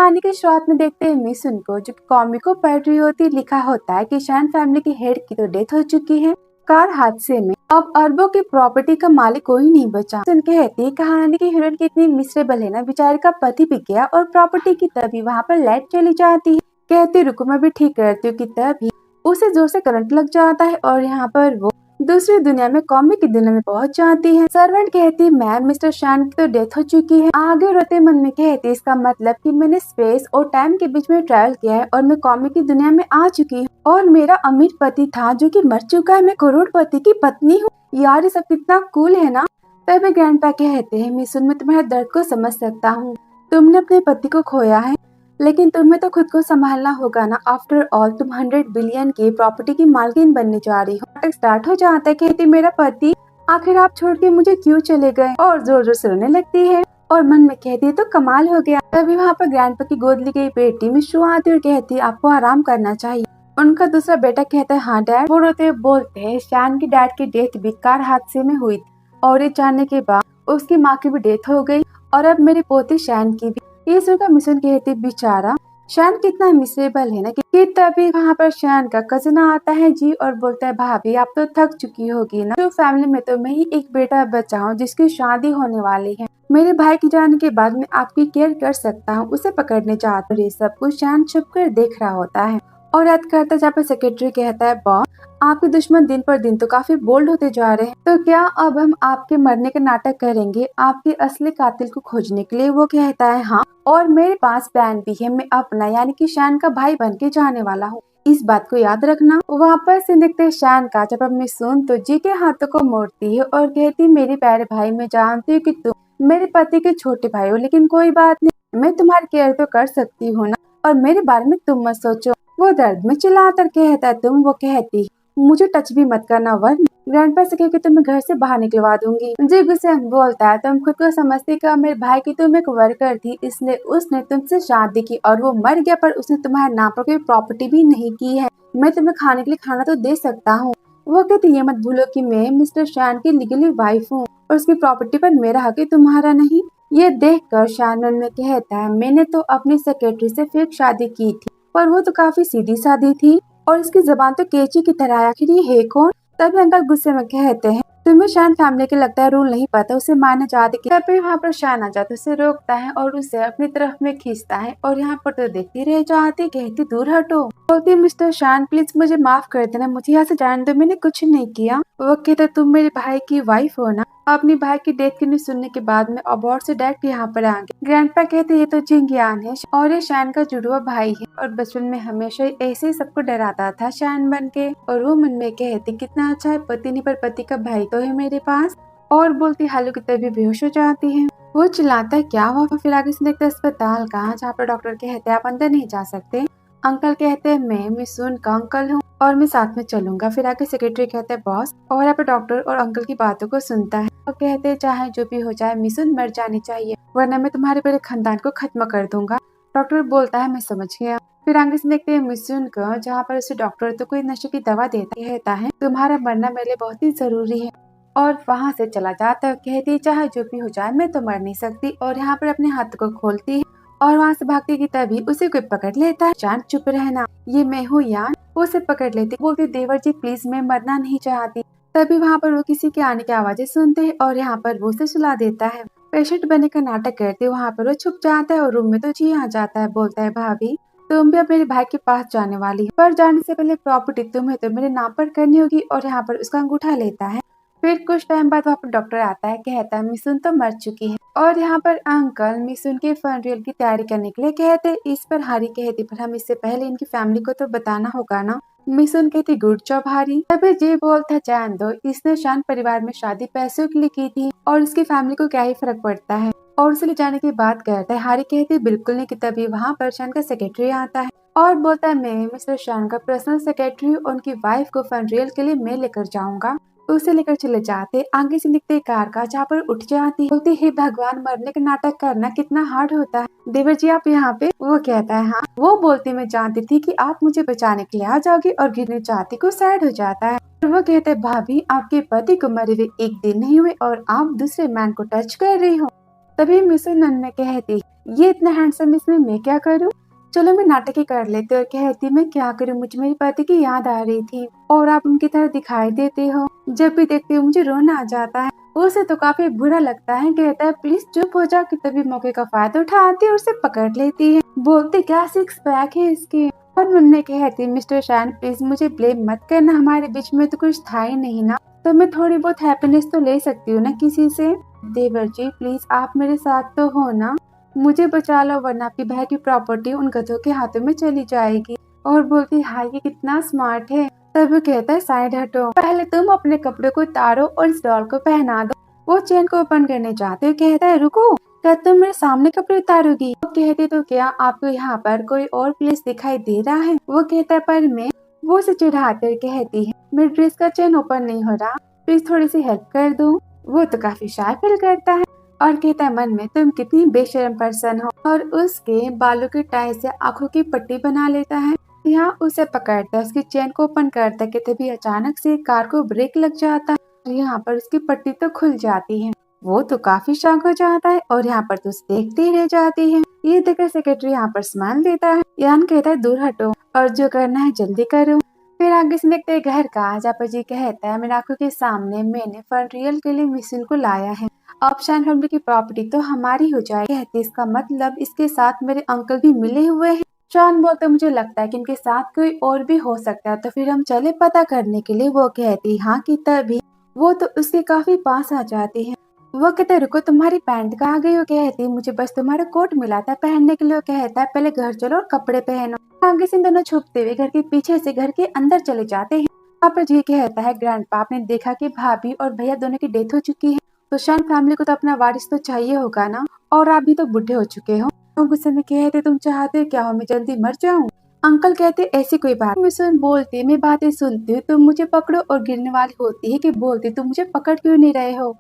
कहानी की शुरुआत में देखते हैं मिसुन को, जो कि कॉमिक को पढ़ रही होती। लिखा होता है कि शैन फैमिली की हेड की तो डेथ हो चुकी है कार हादसे में। अब अरबों की प्रॉपर्टी का मालिक कोई नहीं बचा। मिसुन कहती है कहानी की हीरोइन कितनी मिसरेबल है ना, बेचारे का पति बिक गया और प्रॉपर्टी की तभी वहाँ पर लाइट चली जाती है। कहती रुको मैं भी ठीक करती हूँ कि तभी उसे जोर से करंट लग जाता है और यहाँ पर वो दूसरी दुनिया में, कॉमिक की दुनिया में पहुंच जाती है। सर्वेंट कहती मैम मिस्टर शैन की तो डेथ हो चुकी है। आगे रोते मन में कहती इसका मतलब कि मैंने स्पेस और टाइम के बीच में ट्रैवल किया है और मैं कॉमिक की दुनिया में आ चुकी हूँ और मेरा अमीर पति था जो कि मर चुका है, मैं करोड़पति की पत्नी हूँ। यार ये सब कितना कूल है ना। तभी ग्रैंडपा कहते हैं मिसुन मैं तुम्हारे दर्द को समझ सकता हूँ, तुमने अपने पति को खोया है लेकिन तुम्हें तो खुद को संभालना होगा ना। आफ्टर ऑल तुम 100 बिलियन की प्रॉपर्टी की मालकिन बनने जा रही हो। नाटक स्टार्ट हो जाता है। कहती मेरा पति आखिर आप छोड़ के मुझे क्यों चले गए, और जोर जोर से रोने लगती है और मन में कहती है तो कमाल हो गया। तभी वहाँ पर ग्रैंडपा की गोद ली गई बेटी मिशु आती और कहती आपको आराम करना चाहिए। उनका दूसरा बेटा कहता है हाँ डैड। वो रोते बोलते है शैन की डैड की डेथ भी कार हादसे में हुई और ये जानने के बाद उसकी माँ की भी डेथ हो गई और अब मेरी पोती शैन की भी। ये सुनकर मिसुन कहती बेचारा शैन कितना मिसेबल है ना। कि तभी वहाँ पर शैन का कजिन आता है जी और बोलता है भाभी आप तो थक चुकी होगी ना, तो फैमिली में तो मैं ही एक बेटा बचा हूँ जिसकी शादी होने वाली है। मेरे भाई की जाने के बाद मैं आपकी केयर कर सकता हूँ, उसे पकड़ने चाहता हूँ। ये सब कुछ शैन छुप कर देख रहा होता है और याद करता जहाँ पर सेक्रेटरी कहता है बॉस आपके दुश्मन दिन पर दिन तो काफी बोल्ड होते जा रहे हैं, तो क्या अब हम आपके मरने का नाटक करेंगे आपके असली कातिल को खोजने के लिए। वो कहता है हाँ और मेरे पास प्लान भी है, मैं अपना यानी कि शैन का भाई बन के जाने वाला हूँ, इस बात को याद रखना। वापस से देखते शैन का जब अपनी सुन तो जी के हाथों को मोड़ती है और कहती मेरे प्यारे भाई मैं जानती हूँ कि तुम मेरे पति के छोटे भाई हो, लेकिन कोई बात नहीं मैं तुम्हारी केयर तो कर सकती हूँ ना, और मेरे बारे में तुम मत सोचो। वो दर्द में चिल्लाकर कहता है तुम। वो कहती मुझे टच भी मत करना वरना ग्रैंडपा से कहकर तुम्हें घर से बाहर निकलवा दूंगी। जी गुस्से में बोलता है तुम खुद को समझती का मेरे भाई की तुम एक वर्कर थी, इसलिए उसने तुमसे शादी की और वो मर गया पर उसने तुम्हारे नाम पर कोई प्रॉपर्टी भी नहीं की है। मैं तुम्हें खाने के लिए खाना तो दे सकता हूँ। वो कहती ये मत भूलो कि मैं मिस्टर शैन की लीगली वाइफ हूँ और उसकी प्रॉपर्टी पर मेरा हक है तुम्हारा नहीं। ये देख कर शैन मन में कहता है मैंने तो अपनी सेक्रेटरी से फेक शादी की थी पर वो तो काफी सीधी सादी थी और इसकी जबान तो केची की तरह है, आखिर ये है कौन। तभी अंकल गुस्से में कहते हैं तुम्हें शैन फैमिली के लगता है रूल नहीं पता, उसे मारना चाहते कि। तभी वहाँ पर शैन आ जाता है, उसे रोकता है और उसे अपनी तरफ में खींचता है और यहाँ पर तो देखती रह जाती। कहती दूर हटो। बोलती मिस्टर शैन प्लीज मुझे माफ कर देना, मुझे यहाँ से जाने दो, मैंने कुछ नहीं किया। वो कहता तुम मेरे भाई की वाइफ हो ना। अपनी भाई की डेथ की न्यूज सुनने के बाद में अबॉर्ड से डायरेक्ट यहाँ पर आ गए। ग्रैंडपा कहते ये तो जिंगियान है और ये शैन का जुड़वा भाई है और बचपन में हमेशा ऐसे ही सबको डराता था शैन बन के। और वो मन में कहती कितना अच्छा है पति नहीं पर पति का भाई तो है मेरे पास। और बोलती हालू की तभी बेहोश हो जाती है। वो चिल्लाता है क्या हुआ। फिर आगे से देखते अस्पताल का जहाँ पर डॉक्टर कहते हैं आप अंदर नहीं जा सकते। अंकल कहते हैं मैं मिसुन का अंकल हूँ और मैं साथ में चलूंगा। फिर आगे सेक्रेटरी कहते हैं बॉस और यहाँ पे डॉक्टर और अंकल की बातों को सुनता है और कहते हैं चाहे जो भी हो जाए मिसुन मर जानी चाहिए वरना मैं तुम्हारे पूरे खानदान को खत्म कर दूंगा। डॉक्टर बोलता है मैं समझ गया। फिर आगे से देखते हैं मिसुन को जहाँ पर उसे डॉक्टर तो कोई नशे की दवा देता है तुम्हारा मरना मेरे लिए बहुत ही जरूरी है और वहाँ से चला जाता है। कहती चाहे जो भी हो जाए मैं तो मर नहीं सकती और यहाँ पर अपने हाथ को खोलती है और वहाँ से भागती की तभी उसे कोई पकड़ लेता है। जान चुप रहना ये मैं हूँ यान। वो उसे पकड़ लेती बोलती देवर जी प्लीज मैं मरना नहीं चाहती। तभी वहाँ पर वो किसी के आने की आवाजें सुनते हैं और यहाँ पर वो उसे सुला देता है। पेशेंट बनने का नाटक करते वहाँ पर वो छुप जाता है और रूम में तो जी आ जाता है। बोलता है भाभी तुम भी अब मेरे भाई के पास जाने वाली है पर जाने से पहले प्रॉपर्टी तुम्हें तो मेरे नाम पर करनी होगी और यहाँ पर उसका अंगूठा लेता है। फिर कुछ टाइम बाद वहाँ पर डॉक्टर आता है कहता है मिसुन तो मर चुकी है और यहाँ पर अंकल मिसुन के फनरेल की तैयारी करने के लिए कहते। इस पर हारी कहती पर हम इससे पहले इनकी फैमिली को तो बताना होगा ना। मिसुन कहती गुड जॉब हारी। तभी जी बोलता जान दो इसने शान परिवार में शादी पैसों के लिए की थी और इसकी फैमिली को क्या ही फर्क पड़ता है और उसे ले जाने की बात करता है। हारी कहती बिल्कुल नहीं। कि तभी वहाँ पर शान का सेक्रेटरी आता है और बोलता है मैं मिस्टर शान का पर्सनल सेक्रेटरी उनकी वाइफ को फनरेल के लिए मैं लेकर जाऊंगा। उसे लेकर चले जाते। आगे से निकलते कार का जहाँ पर उठ जाती। बोलती हे भगवान मरने का नाटक करना कितना हार्ड होता है। देवर जी आप यहाँ पे। वो कहता है हाँ। वो बोलती मैं जानती थी कि आप मुझे बचाने के लिए आ जाओगी और गिरने चाहती को सैड हो जाता है। वो कहते हैं भाभी आपके पति को मरे हुए एक दिन नहीं हुए और आप दूसरे मैन को टच कर रही हो। तभी मिसुन मन में कहती, ये इतना हैंडसम, इसमें मैं क्या करूँ? चलो मैं नाटक ही कर लेती। और कहती, मैं क्या करूँ, मुझे मेरे पति की याद आ रही थी और आप उनकी तरह दिखाई देते हो। जब भी देखती हूँ मुझे रोना आ जाता है। उसे तो काफी बुरा लगता है। कहता है, प्लीज चुप हो जा। कि तभी मौके का फायदा उठाती है और उसे पकड़ लेती है। बोलती, क्या सिक्स पैक है इसके। और मन में कहती, मिस्टर शैन प्लीज मुझे ब्लेम मत करना, हमारे बीच में तो कुछ था ही नहीं ना, तो मैं थोड़ी बहुत हैप्पीनेस तो ले सकती हूँ ना किसी से। देवर जी प्लीज आप मेरे साथ तो हो ना, मुझे बचा लो वरना आपके भाई की प्रॉपर्टी उन गधों के हाथों में चली जाएगी। और बोलती, हाय ये कितना स्मार्ट है। तब वो कहता है, साइड हटो, पहले तुम अपने कपड़े को उतारो और इस डॉल को पहना दो। वो चेन को ओपन करने जाते हुए कहता है, रुको, क्या तुम मेरे सामने कपड़े उतारोगी? वो कहती, तो क्या आपको यहाँ पर कोई और प्लेस दिखाई दे रहा है? वो कहता है, पर मैं। वो उसे चिढ़ाते हुए कहती है, मेरे ड्रेस का चेन ओपन नहीं हो रहा, प्लीज थोड़ी सी हेल्प कर दो। वो तो काफी शाय फील करता है और कहता है मन में, तुम कितनी बेशर्म पर्सन हो। और उसके बालों की टाई से आंखों की पट्टी बना लेता है। यहाँ उसे पकड़ता है, उसकी चेन को ओपन करता है कि तभी अचानक से कार को ब्रेक लग जाता है और यहाँ पर उसकी पट्टी तो खुल जाती है। वो तो काफी शॉक हो जाता है और यहाँ पर तो उसे देखते ही रह जाती है। ये देखकर सेक्रेटरी यहाँ पर स्माइल देता है। यान कहता है, दूर हटो और जो करना है जल्दी करो। फिर आगे से देखते हैं घर का। जहाँ जी कहता है, मेरी आंखों के सामने मैंने फन रियल के लिए मिसिल को लाया है, अब शैन फैमिली की प्रॉपर्टी तो हमारी हो जाएगी। कहती, इसका मतलब इसके साथ मेरे अंकल भी मिले हुए हैं। शॉन बोलते, मुझे लगता है कि इनके साथ कोई और भी हो सकता है, तो फिर हम चले पता करने के लिए। वो कहती, हाँ। कि तभी वो तो उसके काफी पास आ जाती है। वो कहते, रुको तुम्हारी पैंट कहाँ गई? वो कहती, मुझे बस तुम्हारा कोट मिला था पहनने के लिए। वो कहता है, पहले घर चलो और कपड़े पहनो। आगे से दोनों छुपते हुए घर के पीछे से घर के अंदर चले जाते हैं। वहाँ पर जी कहता है, ग्रैंडपा आपने देखा कि भाभी और भैया दोनों की डेथ हो चुकी है, तो शैन फैमिली को तो अपना वारिस तो चाहिए होगा ना, और आप भी तो बुढ़े हो चुके हो। तो गुस्से में कहते, तुम चाहते क्या हो, मैं जल्दी मर जाऊं? अंकल कहते, ऐसी कोई बात नहीं। सुन बोलती, मैं बातें सुनती हूँ, तुम मुझे पकड़ो, और गिरने वाली होती है कि बोलती, तुम मुझे पकड़ क्यों नहीं रहे हो?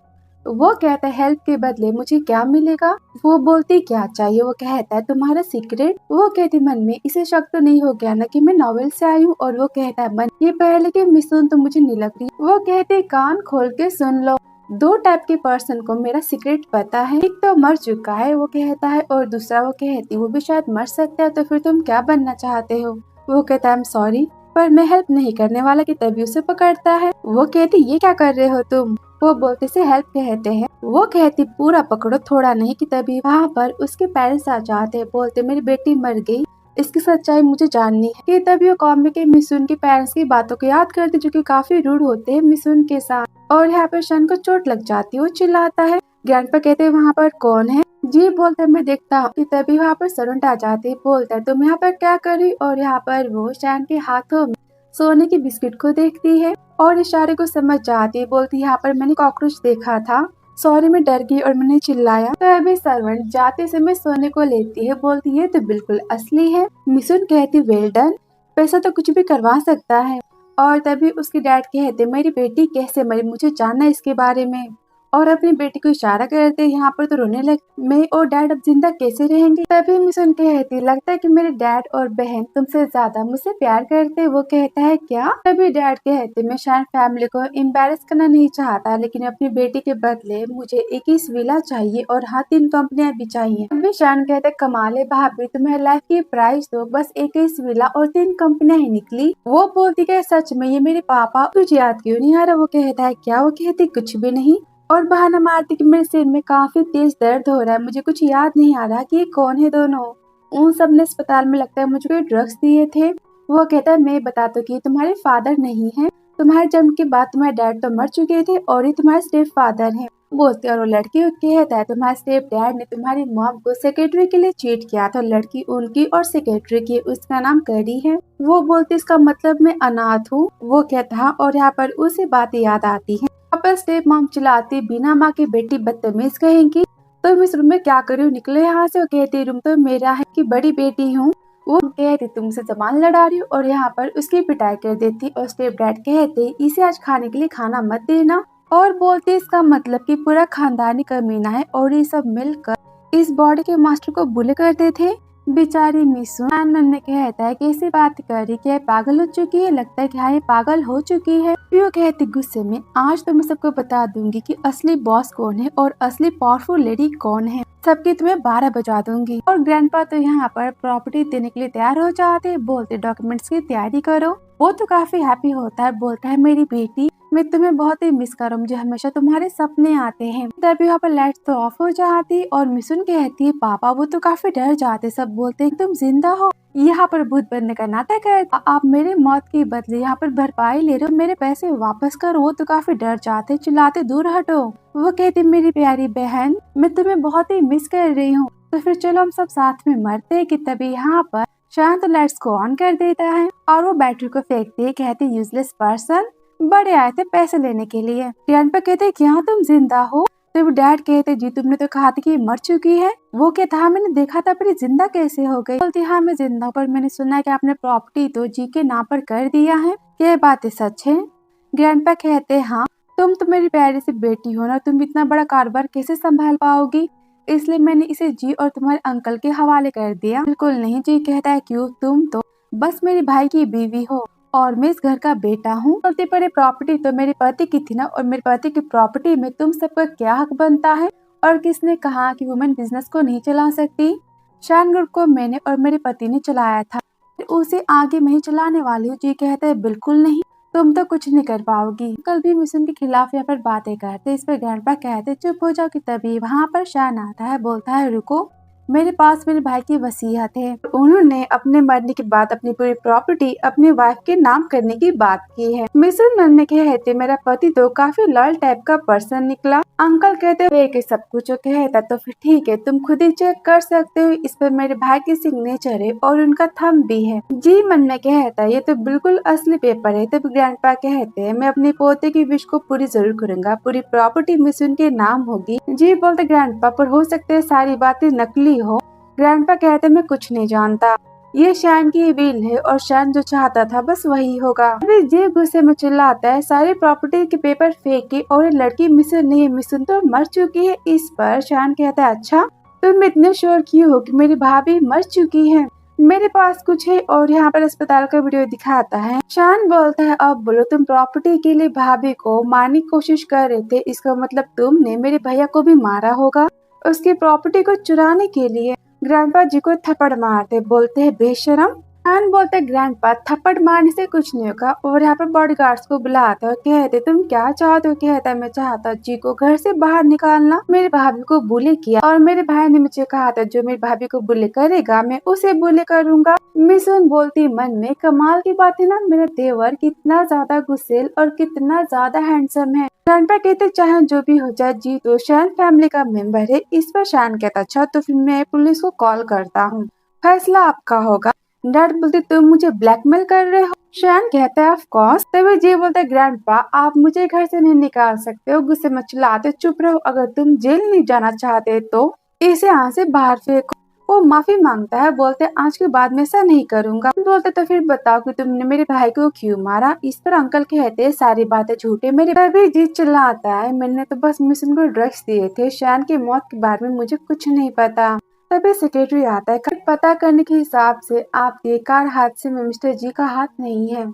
वो कहता है, हेल्प के बदले मुझे क्या मिलेगा? वो बोलती, क्या चाहिए? वो कहता है, तुम्हारा सीक्रेट। वो कहती मन में, इसे शक तो नहीं हो गया ना कि मैं नॉवेल से आई हूँ? और वो कहता है मन, ये पहले की मिसुन तो मुझे नहीं लग रही। वो कहते, कान खोल के सुन लो, दो टाइप के पर्सन को मेरा सीक्रेट पता है, एक तो मर चुका है वो कहता है, और दूसरा वो कहती वो भी शायद मर सकता है, तो फिर तुम क्या बनना चाहते हो? वो कहता है, आई एम सॉरी पर मैं हेल्प नहीं करने वाला। कि तभी उसे पकड़ता है। वो कहती, ये क्या कर रहे हो तुम? वो बोलते, से हेल्प कहते हैं। वो कहती, पूरा पकड़ो थोड़ा नहीं। कि तभी वहाँ पर उसके पेरेंट्स आ जाते हैं। बोलते, मेरी बेटी मर गई, इसकी सच्चाई मुझे जाननी है। कि तभी वो कॉमी के मिसुन के पेरेंट्स की बातों को याद करते, जो कि काफी रूड होते हैं मिसुन के साथ। और यहाँ पर शन को चोट लग जाती है, वो चिल्लाता है। ग्रैंडपा कहते हैं, वहाँ पर कौन है? जी बोलता है, मैं देखता हूँ। कि तभी वहाँ पर सरुंट आ जाती है। बोलता है, तुम यहाँ पर क्या करी? और यहाँ पर वो शैन के हाथों में सोने की बिस्किट को देखती है और इशारे को समझ जाती है। बोलती, यहाँ पर मैंने कॉकरोच देखा था, सॉरी मैं डर गई और मैंने चिल्लाया। तो अभी सर्वेंट जाते समय सोने को लेती है। बोलती है, तो बिल्कुल असली है। मिसुन कहती, वेल डन, पैसा तो कुछ भी करवा सकता है। और तभी उसके डैड कहते, मेरी बेटी कैसे मरी, मुझे जानना है इसके बारे में। और अपनी बेटी को इशारा करते, यहाँ पर तो रोने लग, मैं और डैड अब जिंदा कैसे रहेंगे? तभी मिसुन कहती, लगता है कि मेरे डैड और बहन तुमसे ज्यादा मुझसे प्यार करते। वो कहता है, क्या? तभी डैड कहते, मैं शायद फैमिली को एम्बेरस करना नहीं चाहता, लेकिन अपनी बेटी के बदले मुझे 21 विला चाहिए और हाँ 3 कंपनियां भी चाहिए। तभी शान कहते, कमाल है भाभी, तुम्हें लाइफ की प्राइस तो बस 21 विला और 3 कंपनियां ही निकली। वो बोलती है, सच में ये मेरे पापा, तुझे याद क्यों नहीं आ रहा? वो कहता है, क्या? वो कहती, कुछ भी नहीं। और बहाना मारती कि मेरे सिर में काफी तेज दर्द हो रहा है, मुझे कुछ याद नहीं आ रहा कि ये कौन है दोनों। उन सब ने अस्पताल में लगता है मुझे कोई ड्रग्स दिए थे। वो कहता है, मैं बता तो कि तुम्हारे फादर नहीं है, तुम्हारे जन्म के बाद तुम्हारे डैड तो मर चुके थे और ये तुम्हारे स्टेप फादर हैं। बोलते, और वो लड़की कहता है, तुम्हारे स्टेप डैड ने तुम्हारी मॉम को सेक्रेटरी के लिए चीट किया था। लड़की उनकी और सेक्रेटरी की, उसका नाम करी है। वो बोलती, इसका मतलब मैं अनाथ हूँ। वो कहता, और यहाँ पर उसे बातें याद आती है। पर स्टेप मॉम चिल्लाती, बिना माँ की बेटी बदतमीज कहेंगी, तो इस रूम में क्या करूँ, निकलो यहाँ से। वो कहती, रूम तो मेरा है कि बड़ी बेटी हूँ। वो कहती, तुमसे जबान लड़ा रही हो, और यहाँ पर उसकी पिटाई कर देती। और स्टेप डैड कहते, इसे आज खाने के लिए खाना मत देना। और बोलते, इसका मतलब कि पूरा खानदानी कमीना है और ये सब मिलकर इस बॉडी के मास्टर को बुले करते थे। बेचारी मिसुन मन में कहता है कि ऐसी बात कर रही, क्या पागल हो चुकी है? लगता है कि हाँ ये पागल हो चुकी है। वो कहती गुस्से में, आज तो मैं सबको बता दूंगी कि असली बॉस कौन है और असली पावरफुल लेडी कौन है। सबकी तुम्हें 12 बजा दूंगी। और ग्रैंडपा तो यहाँ पर प्रॉपर्टी देने के लिए तैयार हो जाते, बोलते डॉक्यूमेंट्स की तैयारी करो। वो तो काफी हैप्पी होता है, बोलता है मेरी बेटी मैं तुम्हें बहुत ही मिस करूँ, मुझे हमेशा तुम्हारे सपने आते हैं। तभी यहाँ पर लाइट तो ऑफ हो जाती और मिसुन कहती है पापा। वो तो काफी डर जाते, सब बोलते हैं तुम जिंदा हो, यहाँ पर भूत बनने का नाटक है, आप मेरे मौत के बदले यहाँ पर भरपाई ले रहे हो, मेरे पैसे वापस करो। वो तो काफी डर जाते, चिल्लाते दूर हटो। वो कहती मेरी प्यारी बहन मैं तुम्हें बहुत ही मिस कर रही हूँ, तो फिर चलो हम सब साथ में मरते हैं। कि तभी यहाँ पर शांत लाइट्स को ऑन कर देता है और वो बैटरी को फेंकते है, कहते यूजलेस पर्सन, बड़े आए थे पैसे लेने के लिए। ग्रैंडपा कहते क्या तुम जिंदा हो? तो डैड कहते जी तुमने तो कहा था कि मर चुकी है। वो कहता हाँ मैंने देखा था, पर जिंदा कैसे हो गई? बोलती हाँ मैं जिंदा हूँ, पर मैंने सुना है कि आपने प्रॉपर्टी तो जी के नाम पर कर दिया है, ये बातें सच है? ग्रैंडपा कहते हाँ तुम तो मेरी प्यारी सी बेटी हो ना, तुम इतना बड़ा कारोबार कैसे संभाल पाओगी, इसलिए मैंने इसे जी और तुम्हारे अंकल के हवाले कर दिया। बिल्कुल नहीं, जी कहता है क्यों, तुम तो बस मेरे भाई की बीवी हो और मैं इस घर का बेटा हूँ। बोलते पड़े प्रॉपर्टी तो मेरे पति की थी ना, और मेरे पति की प्रॉपर्टी में तुम सबका क्या हक बनता है? और किसने कहा कि वुमेन बिजनेस को नहीं चला सकती? शान ग्रुप को मैंने और मेरे पति ने चलाया था, उसे आगे मैं ही चलाने वाली हूँ। जी कहते हैं बिल्कुल नहीं, तुम तो कुछ नहीं कर पाओगी। कल भी मिशन के खिलाफ यहाँ पर बातें करते, इस पर ग्रैंडपा कहते चुप हो जाओ। कि तभी वहाँ पर शान आता है, बोलता है रुको, मेरे पास मेरे भाई की वसीयत है, उन्होंने अपने मरने के बाद अपनी पूरी प्रॉपर्टी अपनी वाइफ के नाम करने की बात की है। मिशन मन में कहते मेरा पति तो काफी लॉयल टाइप का पर्सन निकला। अंकल कहते हुए कि सब कुछ कहता तो फिर ठीक है, तुम खुद ही चेक कर सकते हो, इस पर मेरे भाई की सिग्नेचर है और उनका थंब भी है। जी मन में कहता ये तो बिल्कुल असली पेपर है। तब ग्रैंडपा कहते हैं मैं अपने पोते की विश को पूरी जरूर करूंगा, पूरी प्रॉपर्टी मिशन के नाम होगी। जी बोलते ग्रैंडपा पर हो सकते है सारी बातें नकली हो। ग्रैंडपा कहते मैं कुछ नहीं जानता, ये शैन की विल है और शैन जो चाहता था बस वही होगा। अभी जी गुस्से में चिल्लाता है सारी प्रॉपर्टी के पेपर फेंके और ये लड़की मिशन नहीं, मिशन तो मर चुकी है। इस पर शैन कहता है अच्छा तुम इतने श्योर क्यों हो कि मेरी भाभी मर चुकी है? मेरे पास कुछ है और यहाँ पर अस्पताल का वीडियो दिखाता है। शान बोलता है अब बोलो, तुम प्रॉपर्टी के लिए भाभी को मारने की कोशिश कर रहे थे, इसका मतलब तुमने मेरे भैया को भी मारा होगा उसकी प्रॉपर्टी को चुराने के लिए। ग्रैंडपा जी को थप्पड़ मारते, बोलते हैं बेशरम। शान बोलते ग्रैंडपा थप्पड़ मारने से कुछ नहीं होगा, और यहाँ पर बॉडीगार्ड्स को बुलाता है, कहते तुम क्या चाहते हो? कहता है मैं चाहता जी को घर से बाहर निकालना, मेरे भाभी को बुले किया और मेरे भाई ने मुझे कहा था जो मेरी भाभी को बुले करेगा मैं उसे बुले करूंगा। मिशन बोलती मन में कमाल की बात है ना, मेरा देवर कितना ज्यादा गुस्सेल और कितना ज्यादा हैंडसम है। ग्रैंडपा कहते चाहे जो भी हो जाए जी तो शैन फैमिली का मेंबर है। इस पर शैन कहता अच्छा तो फिर मैं पुलिस को कॉल करता हूँ, फैसला आपका होगा। डैड बोलते तुम मुझे ब्लैकमेल कर रहे हो? शैन कहता है ऑफ कोर्स। तभी जी बोलता है ग्रैंडपा आप मुझे घर से नहीं निकाल सकते हो। गुस्से में चिल्लाते चुप रहो, अगर तुम जेल नहीं जाना चाहते तो इसे यहाँ से बाहर फेंको। वो माफी मांगता है, बोलते आज के बाद मैं ऐसा नहीं करूंगा। बोलते तो फिर बताओ कि तुमने मेरे भाई को क्यों मारा? इस पर अंकल कहते सारी बातें झूठे मेरे। तभी जी चिल्लाता है मैंने तो बस मिशन को ड्रग्स दिए थे, शैन की मौत के बारे में मुझे कुछ नहीं पता। तभी सेक्रेटरी आता है, पता करने के हिसाब से आपके कार हादसे में मिस्टर जी का हाथ नहीं है।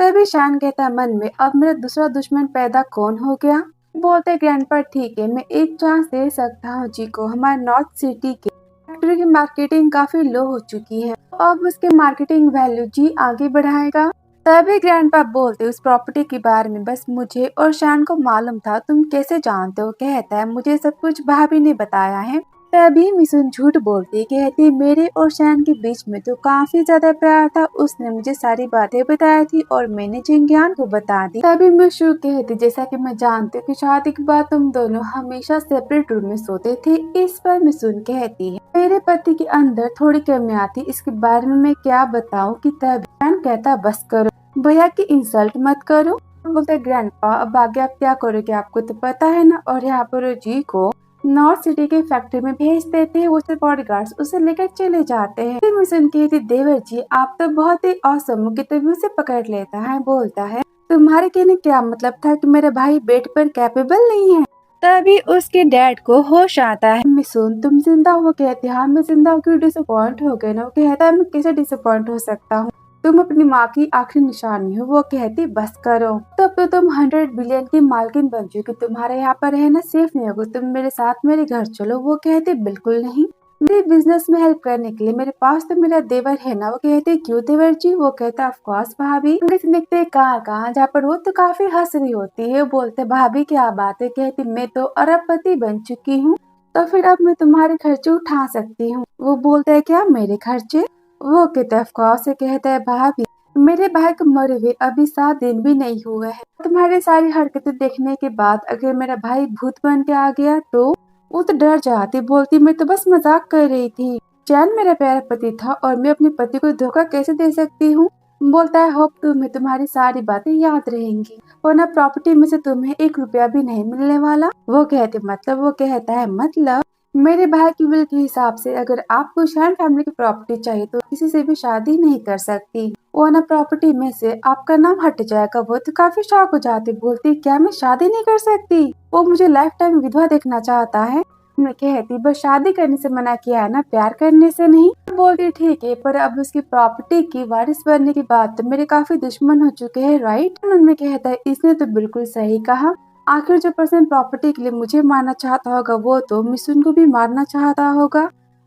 तभी शैन कहता है मन में अब मेरा दूसरा दुश्मन पैदा कौन हो गया? बोलते ग्रैंडपा ठीक है मैं एक चांस दे सकता हूँ जी को, हमारे नॉर्थ सिटी के फैक्ट्री की मार्केटिंग काफी लो हो चुकी है, अब उसके मार्केटिंग वैल्यू जी आगे बढ़ाएगा। तभी ग्रैंडपा बोलते उस प्रॉपर्टी के बारे में बस मुझे और शैन को मालूम था, तुम कैसे जानते हो? कहता है मुझे सब कुछ भाभी ने बताया है। तभी मिशन झूठ बोलती, कहती मेरे और शैन के बीच में तो काफी ज्यादा प्यार था, उसने मुझे सारी बातें बताई थी और मैंने जिंज्ञान को बता दी। तभी मिशु कहती जैसा कि मैं जानती हूँ कि शादी के बाद तुम दोनों हमेशा सेपरेट रूम में सोते थे। इस पर मिशन कहती है मेरे पति के अंदर थोड़ी कमियां थी, इसके बारे में मैं क्या बताऊँ। कि तभी शैन कहता बस करो, भैया की इंसल्ट मत करो। बोलते ग्रैंडपा अब आगे आप क्या करोगे, आपको तो पता है ना। और यहाँ पर जी को नॉर्थ सिटी के फैक्ट्री में भेज देते हैं, उसे बॉडीगार्ड्स उसे लेकर चले जाते हैं। मिशन कहती देवर जी आप तो बहुत ही औसम हो। कि तभी उसे पकड़ लेता है, बोलता है तुम्हारे कहने क्या मतलब था कि मेरा भाई बेड पर कैपेबल नहीं है? तभी उसके डैड को होश आता है, मिशन तुम जिंदा हो? कहते हाँ मैं जिंदा हूँ। क्यों डिसअपॉइंट हो गए ना? वो कहता है मैं कैसे डिसअपॉइंट हो सकता हूँ, तुम अपनी माँ की आखिरी निशानी हो। वो कहती बस करो, तब तो तुम 100 बिलियन की मालकिन बन चुकी, तुम्हारा यहाँ पर रहना सेफ नहीं होगा, तुम मेरे साथ मेरे घर चलो। वो कहती बिल्कुल नहीं, मेरे बिजनेस में हेल्प करने के लिए मेरे पास तो मेरा देवर है ना। वो कहते क्यों देवर जी? वो कहता ऑफ कोर्स भाभी। देखते कहाँ जहाँ पर वो तो काफी हंस रही होती है। बोलते भाभी क्या बात है? कहती मैं तो अरबपति बन चुकी हूँ, तो फिर अब मैं तुम्हारे खर्चे उठा सकती हूँ। वो बोलते है क्या मेरे खर्चे? वो कहते ऑफ कोर्स। कहता है भाभी मेरे भाई को मरे हुए अभी 7 दिन भी नहीं हुए हैं, तुम्हारी सारी हरकतें देखने के बाद अगर मेरा भाई भूत बन के आ गया तो? वो तो डर जाती, बोलती मैं तो बस मजाक कर रही थी, चैन मेरा प्यारा पति था और मैं अपने पति को धोखा कैसे दे सकती हूँ। बोलता है होप तुम्हें तुम्हारी सारी बातें याद रहेंगी, वरना प्रॉपर्टी में से तुम्हें 1 रुपया भी नहीं मिलने वाला। वो कहते मतलब? वो कहता है मतलब मेरे भाई की विल के हिसाब से अगर आपको शान फैमिली की प्रॉपर्टी चाहिए तो किसी से भी शादी नहीं कर सकती, वरना प्रॉपर्टी में से आपका नाम हट जाएगा। वो तो काफी शॉक हो जाती, बोलती क्या मैं शादी नहीं कर सकती? वो मुझे लाइफ टाइम विधवा देखना चाहता है। मैं कहती बस शादी करने से मना किया है ना, प्यार करने से नहीं। बोलती ठीक है, पर अब उसकी प्रॉपर्टी की वारिस बनने के बाद तो मेरे काफी दुश्मन हो चुके हैं राइट? में कहता है इसने तो बिल्कुल सही कहा, आखिर जो पर्सन प्रॉपर्टी के लिए मुझे मारना चाहता होगा वो तो मिसुन को भी मारना चाहता होगा।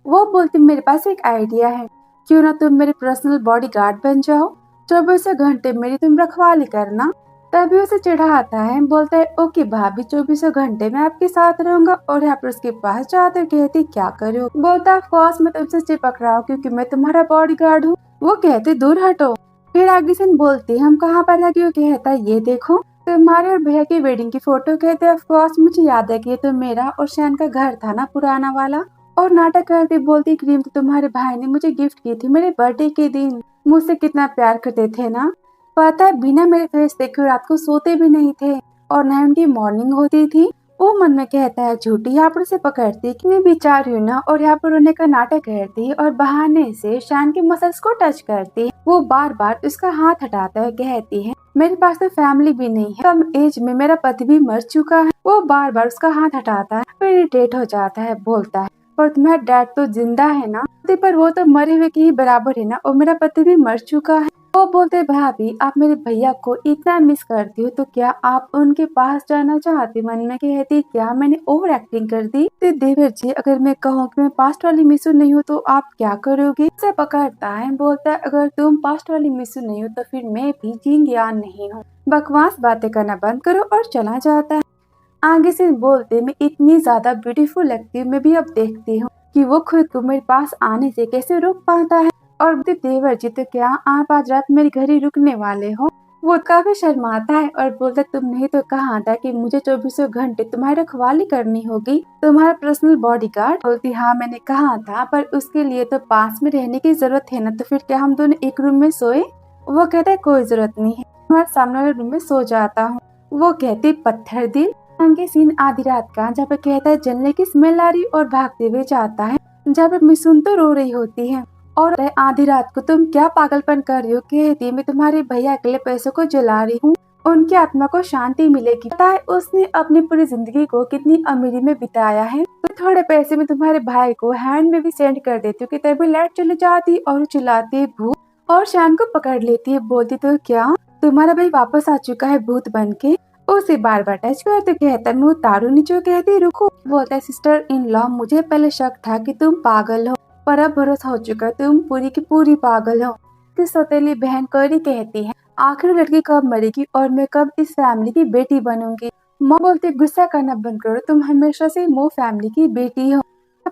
वो बोलती मेरे पास एक आइडिया है, क्यों ना तुम मेरे पर्सनल बॉडीगार्ड बन जाओ, 24 घंटे मेरी तुम रखवाली करना। तभी उसे चिढ़ाता है, बोलता है ओके भाभी 24 घंटे में आपके साथ रहूंगा। और यहाँ पर उसके पास जाते कहती क्या करो? बोलता ऑफ कोर्स मैं तुमसे चिपक रहा हूँ क्योंकि मैं तुम्हारा बॉडीगार्ड हूँ। वो कहते दूर हटो। फिर आगे से बोलती हम कहाँ पर है? वो कहता है ये देखो तुम्हारे और भैया की वेडिंग की फोटो। कहते ऑफ कोर्स मुझे याद है कि ये तो मेरा और शैन का घर था ना पुराना वाला। और नाटक करती बोलती क्रीम तो तुम्हारे भाई ने मुझे गिफ्ट की थी मेरे बर्थडे के दिन, मुझसे कितना प्यार करते थे ना, पता है बिना मेरे फेस देखे रात को सोते भी नहीं थे और न उनकी मॉर्निंग होती थी। वो मन में कहता है झूठी, यहाँ पर उसे पकड़ती कि मैं बेचार हूँ ना, और यहाँ पर रोने का नाटक करती और बहाने से शान के मसल्स को टच करती। वो बार बार उसका हाथ हटाता है, कहती है मेरे पास तो फैमिली भी नहीं है, कम एज में मेरा पति भी मर चुका है। वो बार बार उसका हाथ हटाता है, फिर इरिटेट हो जाता है, बोलता है पर तुम्हारा डैड तो जिंदा है ना? पर वो तो मरे हुए के ही बराबर है ना, और मेरा पति भी मर चुका है। वो बोलते भाभी आप मेरे भैया को इतना मिस करती हो तो क्या आप उनके पास जाना चाहती? मन में कहती क्या मैंने ओवर एक्टिंग कर दी? तो देवर जी अगर मैं कहूँ कि मैं पास्ट वाली मिसू नहीं हूँ तो आप क्या करोगे? उसे पकड़ता है, बोलता है अगर तुम पास्ट वाली मिसू नहीं हो तो फिर मैं भी जिंगयान नहीं हूँ, बकवास बातें करना बंद करो। और चला जाता है। आगे से बोलते मैं इतनी ज्यादा ब्यूटीफुल लगती हूँ, मैं भी अब देखती हूँ कि वो खुद को मेरे पास आने से कैसे रोक पाता है। और देवर जी तो क्या आप आज रात मेरे घर ही रुकने वाले हो? वो काफी शर्माता है और बोलता तुम नहीं तो कहा था कि मुझे 24 घंटे तुम्हारी रखवाली करनी होगी, तुम्हारा पर्सनल बॉडीगार्ड। बोलती हाँ मैंने कहा था, पर उसके लिए तो पास में रहने की जरूरत है ना, तो फिर क्या हम दोनों एक रूम में सोए? वो कहता है कोई जरूरत नहीं है, तुम्हारे सामने वाले रूम में सो जाता हूँ। वो कहती पत्थर दिल। आगे सीन आधी रात का जहाँ पे कहता है जलने की स्मेल आ रही और भागते हुए जाता है, जहाँ पे मिसुन तो रो रही होती है और आधी रात को तुम क्या पागलपन कर रही हो? कहती मैं तुम्हारे भैया के लिए पैसों को जला रही हूँ, उनकी आत्मा को शांति मिलेगी। पता है उसने अपनी पूरी जिंदगी को कितनी अमीरी में बिताया है, तो थोड़े पैसे में तुम्हारे भाई को हैंड में भी सेंड कर देती हूँ कि तभी लाइट चली जाती और चिल्लाती भूत और शान को पकड़ लेती है। बोलती तो क्या तुम्हारा भाई वापस आ चुका है भूत बन के? उसे बार बार टच करते कहता मैं उतारू नीचे। कहती रुको। बोलता है सिस्टर इन लॉ मुझे पहले शक था कि तुम पागल हो, पर अब भरोसा हो चुका है तुम पूरी की पूरी पागल हो। सौतेली बहन कौरी कहती है आखिर लड़की कब मरेगी और मैं कब इस फैमिली की बेटी बनूंगी? माँ बोलती गुस्सा करना बंद करो, तुम हमेशा से मो फैमिली की बेटी हो।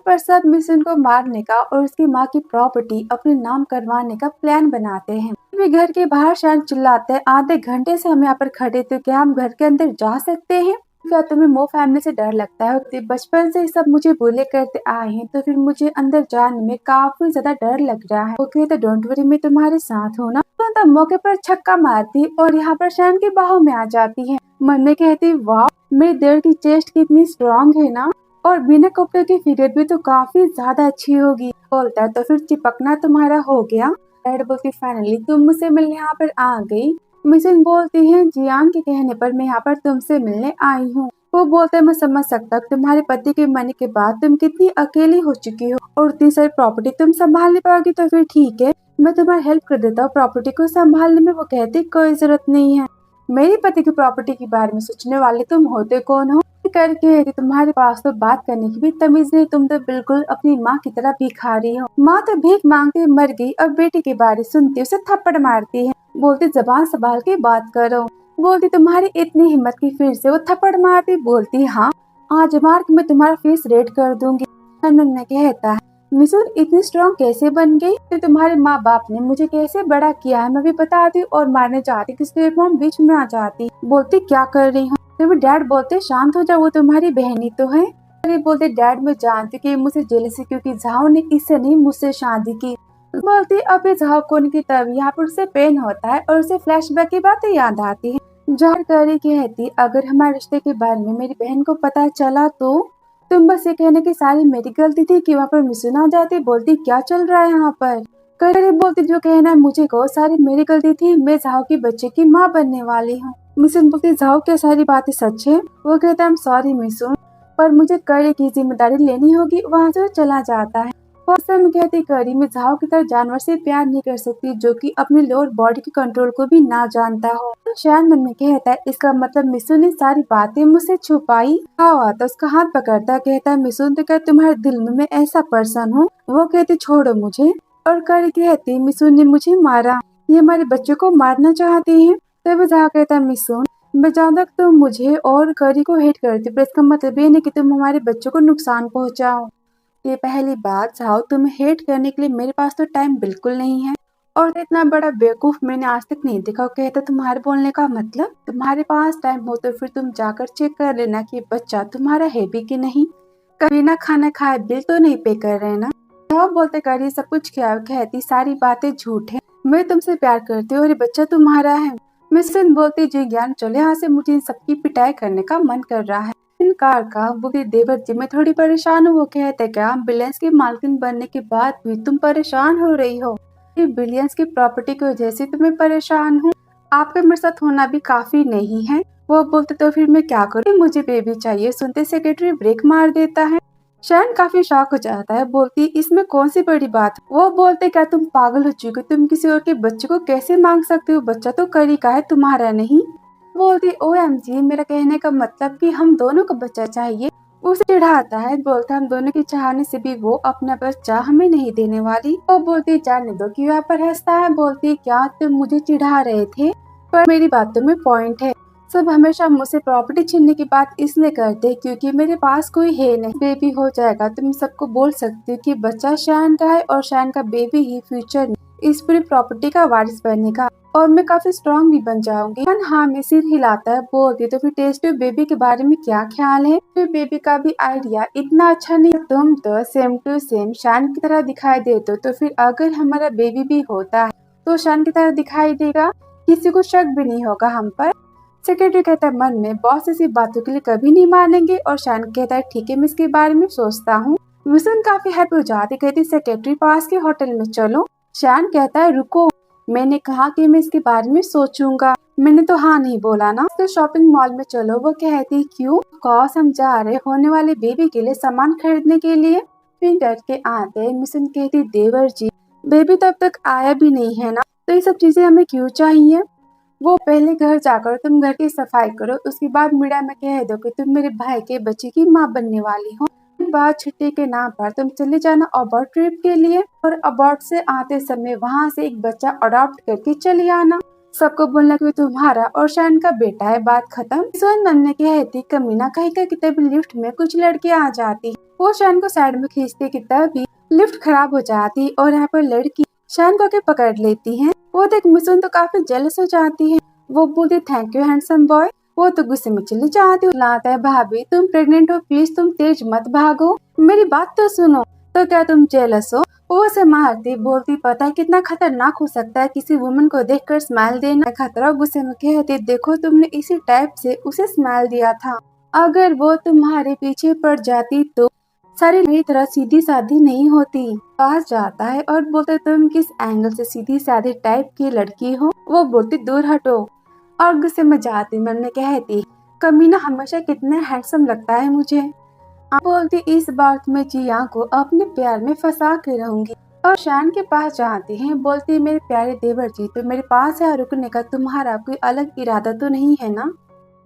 पर सब मिशन को मारने का और उसकी माँ की प्रॉपर्टी अपने नाम करवाने का प्लान बनाते हैं। वे घर के बाहर शान चिल्लाते हैं आधे घंटे से हम यहाँ पर खड़े थे, क्या हम घर के अंदर जा सकते हैं? क्या तुम्हें मो फैमिली से डर लगता है? बचपन से सब मुझे बोले करते आए हैं तो फिर मुझे अंदर जाने में काफी ज्यादा डर लग रहा है। ओके तो डोंट वरी मैं तुम्हारे साथ हूँ ना। तो मौके पर छक्का मारती और यहाँ पर शान की बाहों में आ जाती है। मन में कहती वाह मेरे दिल की चेस्ट कितनी स्ट्रॉन्ग है ना, और बिना कपड़े की फिगर भी तो काफी ज्यादा अच्छी होगी। बोलता है तो फिर चिपकना तुम्हारा हो गया? डैड बोलती फाइनली तुम मुझसे मिलने यहाँ पर आ गई। मिशन बोलती है जियांग के कहने पर मैं यहाँ पर तुमसे मिलने आई हूँ। वो बोलते हैं मैं समझ सकता हूँ तुम्हारे पति के मरने के बाद तुम कितनी अकेली हो चुकी हो और उतनी सारी प्रॉपर्टी तुम संभाल नहीं पाओगी, तो फिर ठीक है मैं तुम्हारी हेल्प कर देता हूँ प्रॉपर्टी को संभालने में। वो कहती कोई जरूरत नहीं है, मेरे पति की प्रॉपर्टी के बारे में सोचने वाले तुम होते कौन हो करके कि तुम्हारे पास तो बात करने की भी तमीज नहीं, तुम तो बिल्कुल अपनी माँ की तरह भिखारी हो। माँ तो भीख मांगते मर गई और बेटी के बारे सुनती उसे थप्पड़ मारती है, बोलती जबान संभाल के बात करो। बोलती तुम्हारी इतनी हिम्मत की, फिर से वो थप्पड़ मारती, बोलती हाँ आज मार के मैं तुम्हारा फेस रेड कर दूंगी। हनुमान ने कहता है मिसूर इतनी स्ट्रॉन्ग कैसे बन गई, तो तुम्हारे माँ बाप ने मुझे कैसे बड़ा किया है मैं भी बताती और मारने जाती किसके फॉर्म बीच में आ जाती। बोलती क्या कर रही हूँ, तो डैड बोलते शांत हो जाओ वो तुम्हारी बहनी तो है। अरे बोलते डैड मैं जानती कि मुझे जेलसी क्योंकि झाओ ने इससे नहीं मुझसे शादी की। बोलती अब ये झाओ कौन की तब यहाँ पर उसे पेन होता है और उसे फ्लैशबैक की बातें याद आती है। जहर करी कहती अगर हमारे रिश्ते के बारे में मेरी बहन को पता चला तो तुम बस ये कहने की सारी मेरी गलती थी कि वहाँ पर मिसुन आ जाती। बोलती क्या चल रहा है यहाँ पर, करे बोलती जो कहना है मुझे को सारी मेरी गलती थी, मैं झाओ की बच्चे की माँ बनने वाली हूँ। मिसुन बोलती झाओ क्या सारी बातें सच है। वो कहता है सॉरी मिसुन पर मुझे करे की जिम्मेदारी लेनी होगी। वहाँ से चला जाता है। कहती करी मैं झाओ की तरह जानवर से प्यार नहीं कर सकती जो कि अपनी लोअर बॉडी के कंट्रोल को भी ना जानता हो। तो शायद मन में कहता है इसका मतलब मिसुन ने सारी बातें मुझसे छुपाई। तो उसका हाथ पकड़ता कहता है मिसुन तो क्या तुम्हारे दिल में मैं ऐसा पर्सन हूँ। वो कहती छोड़ो मुझे और करी कहती मिसुन ने मुझे मारा, ये हमारे बच्चों को मारना चाहती है। तो वो झाओ कहता है मिसुन मैं जानता तुम मुझे और करी को हेट करती पर इसका मतलब ये नहीं कि तुम हमारे बच्चों को नुकसान पहुँचाओ। ये पहली बात झाओ तुम्हें हेट करने के लिए मेरे पास तो टाइम बिल्कुल नहीं है और इतना बड़ा बेवकूफ मैंने आज तक नहीं देखा। कहता तुम्हारे बोलने का मतलब तुम्हारे पास टाइम हो तो फिर तुम जाकर चेक कर लेना कि बच्चा तुम्हारा है भी कि नहीं, कभी ना खाना खाए बिल तो नहीं पे कर रहे ना। झाओ बोलते करी सब कुछ क्या, कहती सारी बातें झूठ है, मैं तुमसे प्यार करती हूँ और ये बच्चा तुम्हारा है। मिसुन बोलती जी ज्ञान चले यहाँ से, मुझे इन सबकी पिटाई करने का मन कर रहा है। कार का बुद्धि देवर जी मैं थोड़ी परेशान हूँ। वो कहते क्या बिलियंस की मालकिन बनने के बाद भी तुम परेशान हो रही हो, बिलियंस की प्रॉपर्टी की वजह से तुम्हें परेशान हूँ, आपके मेरे साथ होना भी काफी नहीं है। वो बोलते तो फिर मैं क्या करूँ, मुझे बेबी चाहिए। सुनते सेक्रेटरी ब्रेक मार देता है। शैन काफी शॉक हो जाता है, बोलती इसमें कौन सी बड़ी बात। वो बोलते क्या तुम पागल हो चुकी हो, तुम किसी और के बच्चे को कैसे मांग सकते हो, बच्चा तो करी का है तुम्हारा नहीं। बोलती OMG मेरा कहने का मतलब कि हम दोनों को बच्चा चाहिए। उसे चिढ़ाता है, बोलता हम दोनों की चाहने से भी वो अपना बच्चा हमें नहीं देने वाली। वो बोलती जाने दो कि यहाँ पर हंसता है। बोलती क्या तुम मुझे चिढ़ा रहे थे, पर मेरी बातों में पॉइंट है। सब हमेशा मुझसे प्रॉपर्टी छीनने की बात इसलिए करते क्योंकि मेरे पास कोई है नहीं। बेबी हो जाएगा तुम सबको बोल सकती हो कि बच्चा शैन का है और शैन का बेबी ही फ्यूचर में इस पूरी प्रॉपर्टी का वारिस बनेगा और मैं काफी स्ट्रॉन्ग भी बन जाऊंगी। हाँ में सिर हिलाता है, बोलती तो फिर टेस्ट बेबी के बारे में क्या ख्याल है। फिर बेबी का भी आइडिया इतना अच्छा नहीं, तुम तो सेम टू सेम शान की तरह दिखाई देते हो, तो फिर अगर हमारा बेबी भी होता है तो शान की तरह दिखाई देगा, किसी को शक भी नहीं होगा हम पर। सेक्रेटरी कहता है मन में बॉस ऐसी बातों के लिए कभी नहीं मानेंगे और शान कहता है ठीक है मैं इसके बारे में सोचता हूँ। मिशन काफी हैप्पी हो जाती, कहती सेक्रेटरी पास के होटल में चलो। शान कहता है रुको, मैंने कहा कि मैं इसके बारे में सोचूंगा, मैंने तो हाँ नहीं बोला ना। तो शॉपिंग मॉल में चलो। वो कहती क्यों, कॉस हम जा रहे होने वाले बेबी के लिए सामान खरीदने के लिए। फिर डर के आते मिशन कहती देवर जी बेबी तब तक आया भी नहीं है ना, तो ये सब चीजें हमें क्यों चाहिए। वो पहले घर जाकर तुम घर की सफाई करो, उसके बाद मीडिया में कह दो कि तुम मेरे भाई के बच्चे की माँ बनने वाली हो। बाद छुट्टी के नाम पर तुम चले जाना अबॉर्ट ट्रिप के लिए और अबॉर्ट से आते समय वहाँ से एक बच्चा अडॉप्ट करके चले आना। सबको बोलना कि तुम्हारा और शैन का बेटा है, बात खत्म। सोन मन में कहती कमीना कहीं का तभी लिफ्ट में कुछ लड़कियां आ जाती, वो शैन को साइड में खींचती कि तभी लिफ्ट खराब हो जाती और यहाँ पर लड़की शैन को के पकड़ लेती है। वो देख मिसुन तो काफी जेलस हो जाती है। वो बोलती थैंक यू हैंडसम बॉय। वो तो गुस्से में चली जाती है, लाता है भाभी तुम प्रेग्नेंट हो प्लीज तुम तेज मत भागो, मेरी बात तो सुनो। तो क्या तुम जेलस हो। वो उसे मारती, बोलती पता है कितना खतरनाक हो सकता है किसी वुमन को देखकर स्माइल देना खतरा। गुस्से में कहती देखो तुमने इसी टाइप से उसे स्माइल दिया था, अगर वो तुम्हारे पीछे पड़ जाती तो सारी मेरी तरह सीधी साधी नहीं होती। पास जाता है और बोलते तुम किस एंगल से सीधी साधी टाइप की लड़की हो। वो बोलती दूर हटो और गुस्से में जाती मन में कहती कमीना हमेशा कितना हैंडसम लगता है मुझे। आप बोलती इस बार मैं जिया को अपने प्यार में फंसा के रहूंगी और शान के पास जाती हैं। बोलती मेरे प्यारे देवर जी, तो मेरे पास यहाँ रुकने का तुम्हारा कोई अलग इरादा तो नहीं है ना?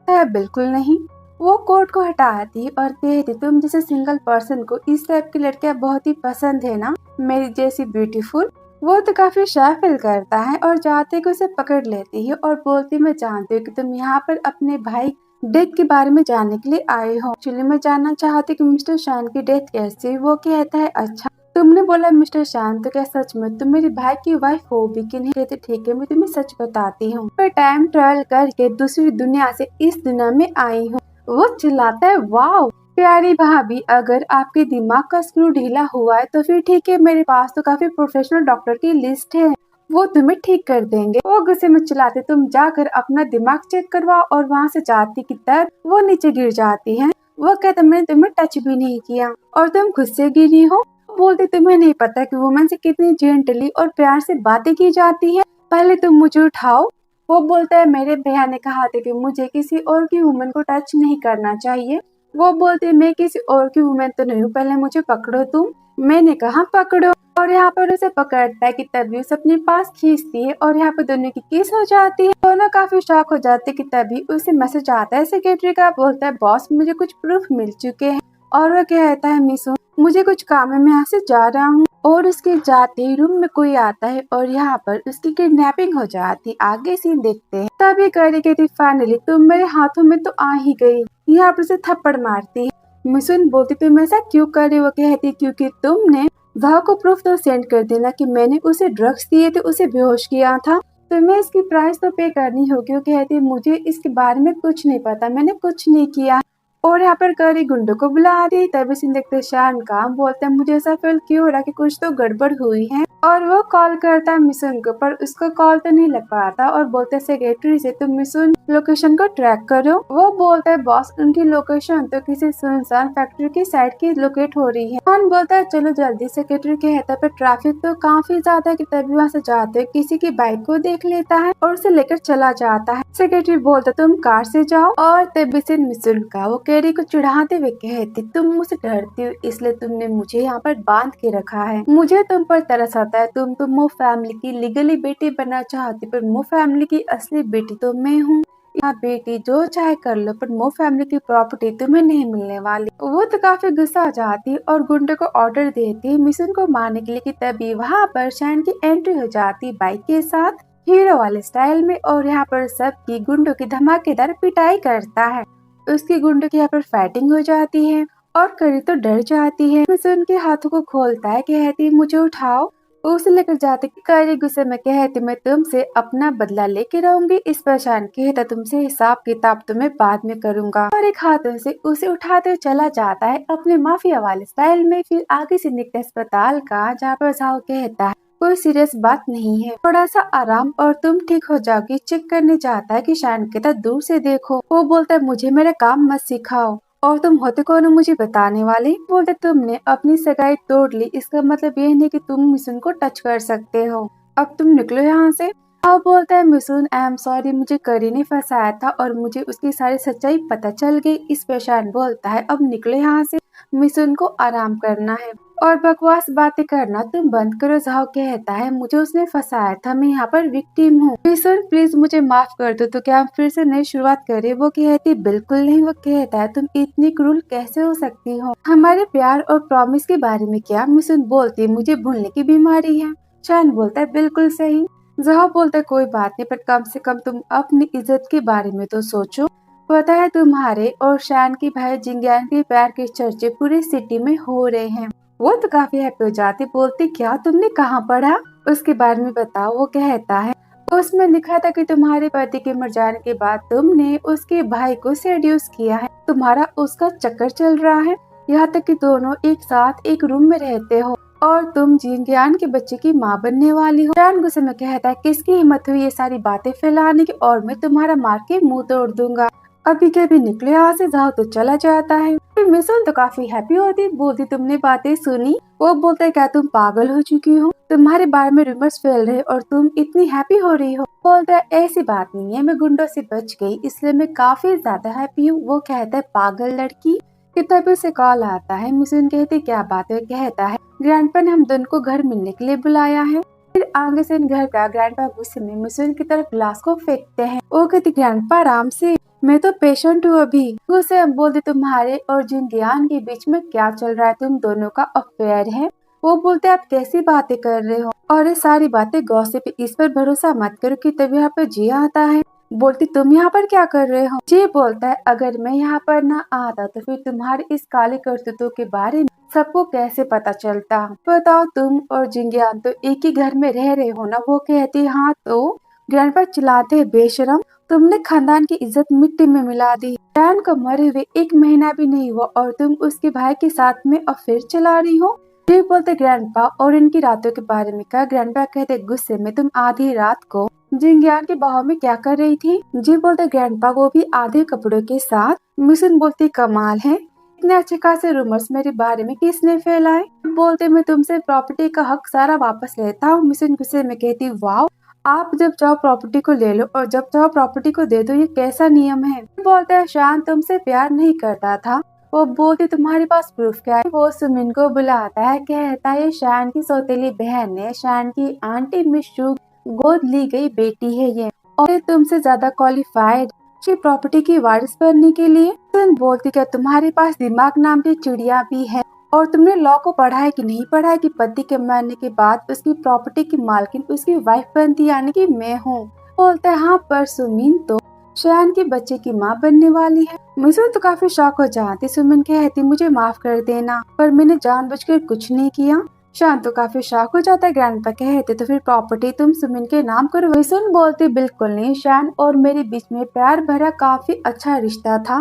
है बिल्कुल नहीं। वो कोट को हटाती और कहती तुम जैसे सिंगल पर्सन को इस टाइप की लड़कियां बहुत ही पसंद है ना, मेरी जैसी ब्यूटीफुल। वो तो काफी शाय फील करता है और जाते को उसे पकड़ लेती है और बोलती मैं जानती हूँ कि तुम यहाँ पर अपने भाई डेथ के बारे में जानने के लिए आए हो। एक्चुअली मैं जानना चाहती कि मिस्टर शान की डेथ कैसे हुई। वो कहता है अच्छा तुमने बोला मिस्टर शान, तो क्या सच में तुम मेरे भाई की वाइफ हो भी कि नहीं? कहते ठीक है मैं तुम्हें सच बताती हूँ, मैं टाइम ट्रेवल करके दूसरी दुनिया से इस दुनिया में आई हूँ। वो चिल्लाता है वाओ प्यारी भाभी, अगर आपके दिमाग का स्क्रू ढीला हुआ है तो फिर ठीक है, मेरे पास तो काफी प्रोफेशनल डॉक्टर की लिस्ट है, वो तुम्हें ठीक कर देंगे। वो गुस्से में चिल्लाते तुम जाकर अपना दिमाग चेक करवाओ और वहाँ से जाती की तरह वो नीचे गिर जाती है। वो कहता मैंने तुम्हें टच भी नहीं किया और तुम खुद से गिरी हो। बोलते तुम्हें नहीं पता कि वुमेन से कितनी जेंटली और प्यार से बातें की जाती है, पहले तुम मुझे उठाओ। वो बोलता है मेरे भैया ने कहा था कि मुझे किसी और की वुमेन को टच नहीं करना चाहिए। वो बोलते मैं किसी और की वुमेन तो नहीं हूँ, पहले मुझे पकड़ो तुम। मैंने कहा पकड़ो और यहाँ पर उसे पकड़ता है कि तभी उसे अपने पास खींचती है और यहाँ पर दोनों की किस हो जाती है। दोनों काफी शॉक हो जाते हैं कि तभी उसे मैसेज आता है सेक्रेटरी का। बोलता है बॉस मुझे कुछ प्रूफ मिल चुके हैं और वो कहता है मिसो मुझे कुछ काम है, मैं यहाँ से जा रहा हूँ। और उसके जाते ही रूम में कोई आता है और यहाँ पर उसकी किडनैपिंग हो जाती। आगे सीन देखते हैं तभी करी कहती फाइनली तुम मेरे हाथों में तो आ ही गई। यहाँ पर उसे थप्पड़ मारती है। मिसुन बोलती तुम ऐसा क्यों कर रही हो? कहती क्योंकि तुमने वह को प्रूफ तो सेंड कर देना कि मैंने उसे ड्रग्स दिए थे, उसे बेहोश किया था, तुम्हें इसकी प्राइस तो पे करनी होगी। वो कहती मुझे इसके बारे में कुछ नहीं पता, मैंने कुछ नहीं किया। और यहाँ पर करी गुंडों को बुला दी। तभी सिंह देखते शान का बोलते हैं मुझे ऐसा फील क्यों हो रहा कि कुछ तो गड़बड़ हुई है। और वो कॉल करता है मिसुन को, पर उसका कॉल तो नहीं लग पाता और बोलते सेक्रेटरी से तुम मिसुन लोकेशन को ट्रैक करो। वो बोलता है बॉस उनकी लोकेशन तो किसी सुनसान फैक्ट्री की साइड की लोकेट हो रही है। शान बोलता है चलो जल्दी। सेक्रेटरी कहता है पर ट्रैफिक तो काफी ज्यादा है कि तभी वहाँ से जाते हुए किसी की बाइक को देख लेता है और उसे लेकर चला जाता है। सेक्रेटरी बोलता तुम कार से जाओ। और तभी से मिसुन का वो कैरी को चिढ़ाते हुए कहती तुम मुझसे डरती हो इसलिए तुमने मुझे यहाँ पर बांध के रखा है, मुझे तुम पर तरस आता है। तुम तो मो फैमिली की लीगली बेटी बनना चाहती, पर मो फैमिली की असली बेटी तो मैं हूँ। यहाँ बेटी जो चाहे कर लो पर मो फैमिली की प्रॉपर्टी तुम्हें नहीं मिलने वाली। वो तो काफी गुस्सा आ जाती और गुंडे को ऑर्डर देती मिशन को मारने के लिए कि तभी वहाँ पर शैन की एंट्री हो जाती बाइक के साथ हीरो वाले स्टाइल में। और यहाँ पर सबकी गुंडों की धमाकेदार पिटाई करता है। उसकी गुंडों की यहाँ पर फाइटिंग हो जाती है और करी तो डर जाती है। मिशन उनके हाथों को खोलता है, कहती मुझे उठाओ। उसे लेकर जाते करी गुस्से में कहती मैं तुमसे अपना बदला लेके रहूंगी। इस परेशान कहता तुमसे हिसाब किताब तो मैं बाद में करूंगा। और एक हाथों से उसे उठाते हुए चला जाता है अपने माफिया वाले स्टाइल में। फिर आगे से निकलते अस्पताल का, जहाँ पर साहु कहता है कोई सीरियस बात नहीं है, थोड़ा सा आराम और तुम ठीक हो जाओगी। चेक करने जाता है कि शान कहता दूर से देखो। वो बोलता है मुझे मेरा काम मत सिखाओ और तुम होते कौन हो मुझे बताने वाले। बोलते तुमने अपनी सगाई तोड़ ली, इसका मतलब ये नहीं कि तुम मिशन को टच कर सकते हो, अब तुम निकलो यहाँ से। अब बोलता है मिशन आई एम सॉरी, मुझे करी ने फंसाया था और मुझे उसकी सारी सच्चाई पता चल गई। इस पे शान बोलता है अब निकलो यहाँ से, मिशन को आराम करना है और बकवास बातें करना तुम बंद करो। जाओ कहता है मुझे उसने फंसाया था, मैं यहाँ पर विक्टिम हूँ, मिशन प्लीज मुझे माफ कर दो। तो क्या हम फिर से नई शुरुआत करें? वो कहती बिल्कुल नहीं। वो कहता है तुम इतनी क्रूर कैसे हो सकती हो, हमारे प्यार और प्रॉमिस के बारे में क्या? मिशन बोलती मुझे भूलने की बीमारी है। शान बोलता है बिल्कुल सही। जहाँ बोलता है कोई बात नहीं, पर कम से कम तुम अपनी इज्जत के बारे में तो सोचो। पता है तुम्हारे और शान की भाई जिंगयान के प्यार के चर्चे पूरी सिटी में हो रहे हैं। वो तो काफी हैप्पी हो जाती, बोलती क्या तुमने कहाँ पढ़ा, उसके बारे में बताओ। वो कहता है उसमें लिखा था कि तुम्हारे पति के मर जाने के बाद तुमने उसके भाई को सेड्यूस किया है, तुम्हारा उसका चक्कर चल रहा है, यहाँ तक कि दोनों एक साथ एक रूम में रहते हो और तुम जिंगयान के बच्चे की माँ बनने वाली हो। शान गुस्से में कहता है किसकी हिम्मत हुई ये सारी बातें फैलाने की, और मैं तुम्हारा मार के मुंह तोड़ दूंगा। अभी के अभी निकले यहाँ से, जाओ तो चला जाता है। फिर मिसुन तो काफी हैप्पी होती, बोलती तुमने बातें सुनी। वो बोलता है क्या तुम पागल हो चुकी हो, तुम्हारे बारे में रूमर्स फैल रहे और तुम इतनी हैप्पी हो रही हो। बोलता है ऐसी बात नहीं है, मैं गुंडों से बच गई इसलिए मैं काफी ज्यादा हैप्पी हूँ। वो कहता है पागल लड़की। कि तभी उसे कॉल आता है। मिसुन कहती क्या बात है। कहता है ग्रैंडपा ने हम दोनों को घर मिलने के लिए बुलाया है। फिर आगे से घर का ग्रैंडपा गुस्से में मिसुन की तरफ ग्लास को फेंकते हैं। वो कहती ग्रैंडपा आराम से, मैं तो पेशेंट हूँ अभी। गुस्से में बोलती तुम्हारे और जिंगियान के बीच में क्या चल रहा है, तुम दोनों का अफेयर है। वो बोलते आप कैसी बातें कर रहे हो और ये सारी बातें गॉसिप, इस पर भरोसा मत करो। कि तभी यहाँ पे जी आता है। बोलती तुम यहाँ पर क्या कर रहे हो। जी बोलता है अगर मैं यहाँ पर ना आता तो फिर तुम्हारे इस काले करतूतों के बारे में सबको कैसे पता चलता। बताओ तुम और जिंगियान तो एक ही घर में रह रहे हो ना। वो कहती हाँ तो। ग्रैंडपा चिल्लाते हैं बेशरम, तुमने खानदान की इज्जत मिट्टी में मिला दी। डैन को मरे हुए 1 महीना भी नहीं हुआ और तुम उसके भाई के साथ में अफेयर चला रही हो। जी बोलते ग्रैंडपा और इनकी रातों के बारे में क्या। ग्रैंडपा कहते गुस्से में तुम आधी रात को जिंगियान के बाहों में क्या कर रही थी। जी बोलते ग्रैंडपा वो भी आधे कपड़ों के साथ। मिसुन बोलती कमाल है, इतने अच्छे खासे रूमर्स मेरे बारे में किसने फैलाए। बोलते मैं तुमसे प्रॉपर्टी का हक सारा वापस लेता हूँ। मिसुन गुस्से में कहती वाह, आप जब चाहो प्रॉपर्टी को ले लो और जब चाहो प्रॉपर्टी को दे दो, ये कैसा नियम है। बोलता है शान तुमसे प्यार नहीं करता था। वो बोलती तुम्हारे पास प्रूफ क्या है। वो सुमिन को बुलाता है। कहता है शान की सौतेली बहन है, शान की आंटी मिशू गोद ली गई बेटी है ये, और ये तुमसे ज्यादा क्वालिफाइड प्रॉपर्टी की वारिस बनने के लिए। तुम बोलती क्या तुम्हारे पास दिमाग नाम की चिड़िया भी है और तुमने लॉ को पढ़ा है कि नहीं पढ़ा है कि पति के मरने के बाद उसकी प्रॉपर्टी की मालकिन उसकी वाइफ बनती, यानी कि मैं हूँ। बोलता है हाँ पर सुमिन तो शान के बच्चे की माँ बनने वाली है। मिसुन तो काफी शॉक हो जाती। सुमिन कहती मुझे माफ कर देना पर मैंने जानबूझकर कुछ नहीं किया। शान तो काफी शॉक हो जाता है। ग्रैंडपा कहते तो फिर प्रॉपर्टी तुम सुमिन के नाम करो। मिसुन बोलती बिल्कुल नहीं, शान और मेरे बीच में प्यार भरा काफी अच्छा रिश्ता था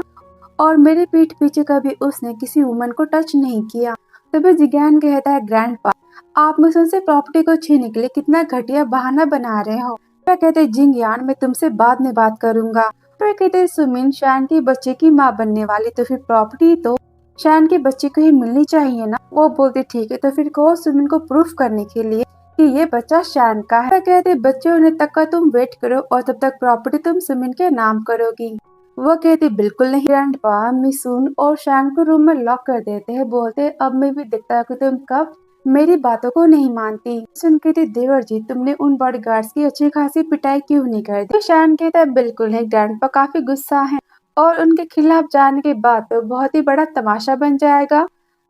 और मेरे पीठ पीछे कभी उसने किसी वुमन को टच नहीं किया। तभी जिज्ञान कहता है ग्रैंडपा आप मिसुन से प्रॉपर्टी को छीनने के लिए कितना घटिया बहाना बना रहे हो। तो कहते जिंगियान मैं तुमसे बाद में बात करूंगा। तो कहते सुमिन शान के बच्चे की माँ बनने वाली, तो फिर प्रॉपर्टी तो शान के बच्चे को ही मिलनी चाहिए ना। वो बोलते ठीक है तो फिर कहो सुमिन को प्रूफ करने के लिए कि ये बच्चा शान का है। तो कहते बच्चे होने तक का तुम वेट करो और तब तक प्रॉपर्टी तुम सुमिन के नाम करोगी। वो कहती बिल्कुल नहीं। ग्रैंडपा मिसुन और शान को रूम में लॉक कर देते हैं। बोलते अब मैं भी देखता कि तुम कब मेरी बातों को नहीं मानती। सुन कहती देवर जी तुमने उन बॉडीगार्ड्स की अच्छी खासी पिटाई क्यों नहीं कर दी। तो शान कहता है बिल्कुल है। ग्रैंडपा काफी गुस्सा है और उनके खिलाफ जाने के बाद तो बहुत ही बड़ा तमाशा बन जाएगा।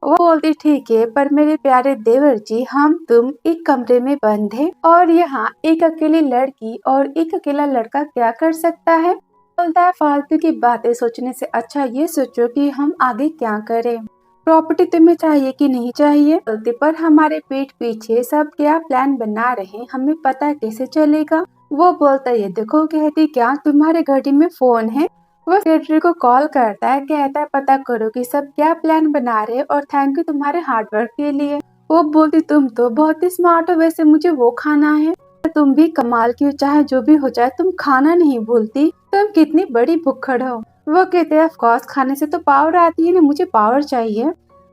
वो बोलती ठीक है पर मेरे प्यारे देवर जी हम तुम एक कमरे में बंद है और यहाँ एक अकेली लड़की और एक अकेला लड़का क्या कर सकता है। बोलता है फालतू की बातें सोचने से अच्छा ये सोचो कि हम आगे क्या करें। प्रॉपर्टी तुम्हें चाहिए कि नहीं चाहिए। गलती पर हमारे पीठ पीछे सब क्या प्लान बना रहे हमें पता कैसे चलेगा। वो बोलता है ये देखो। कहती क्या तुम्हारे घड़ी में फोन है। वो सेक्रेटरी को कॉल करता है। कहता है पता करो कि सब क्या प्लान बना रहे और थैंक यू तुम्हारे हार्डवर्क के लिए। वो बोलती तुम तो बहुत ही स्मार्ट हो, वैसे मुझे वो खाना है। तुम भी कमाल की हो, चाहे जो भी हो जाए तुम खाना नहीं भूलती, तुम कितनी बड़ी भुक्खड़ हो। वो कहते हैं ऑफ कोर्स खाने से तो पावर आती है ना, मुझे पावर चाहिए।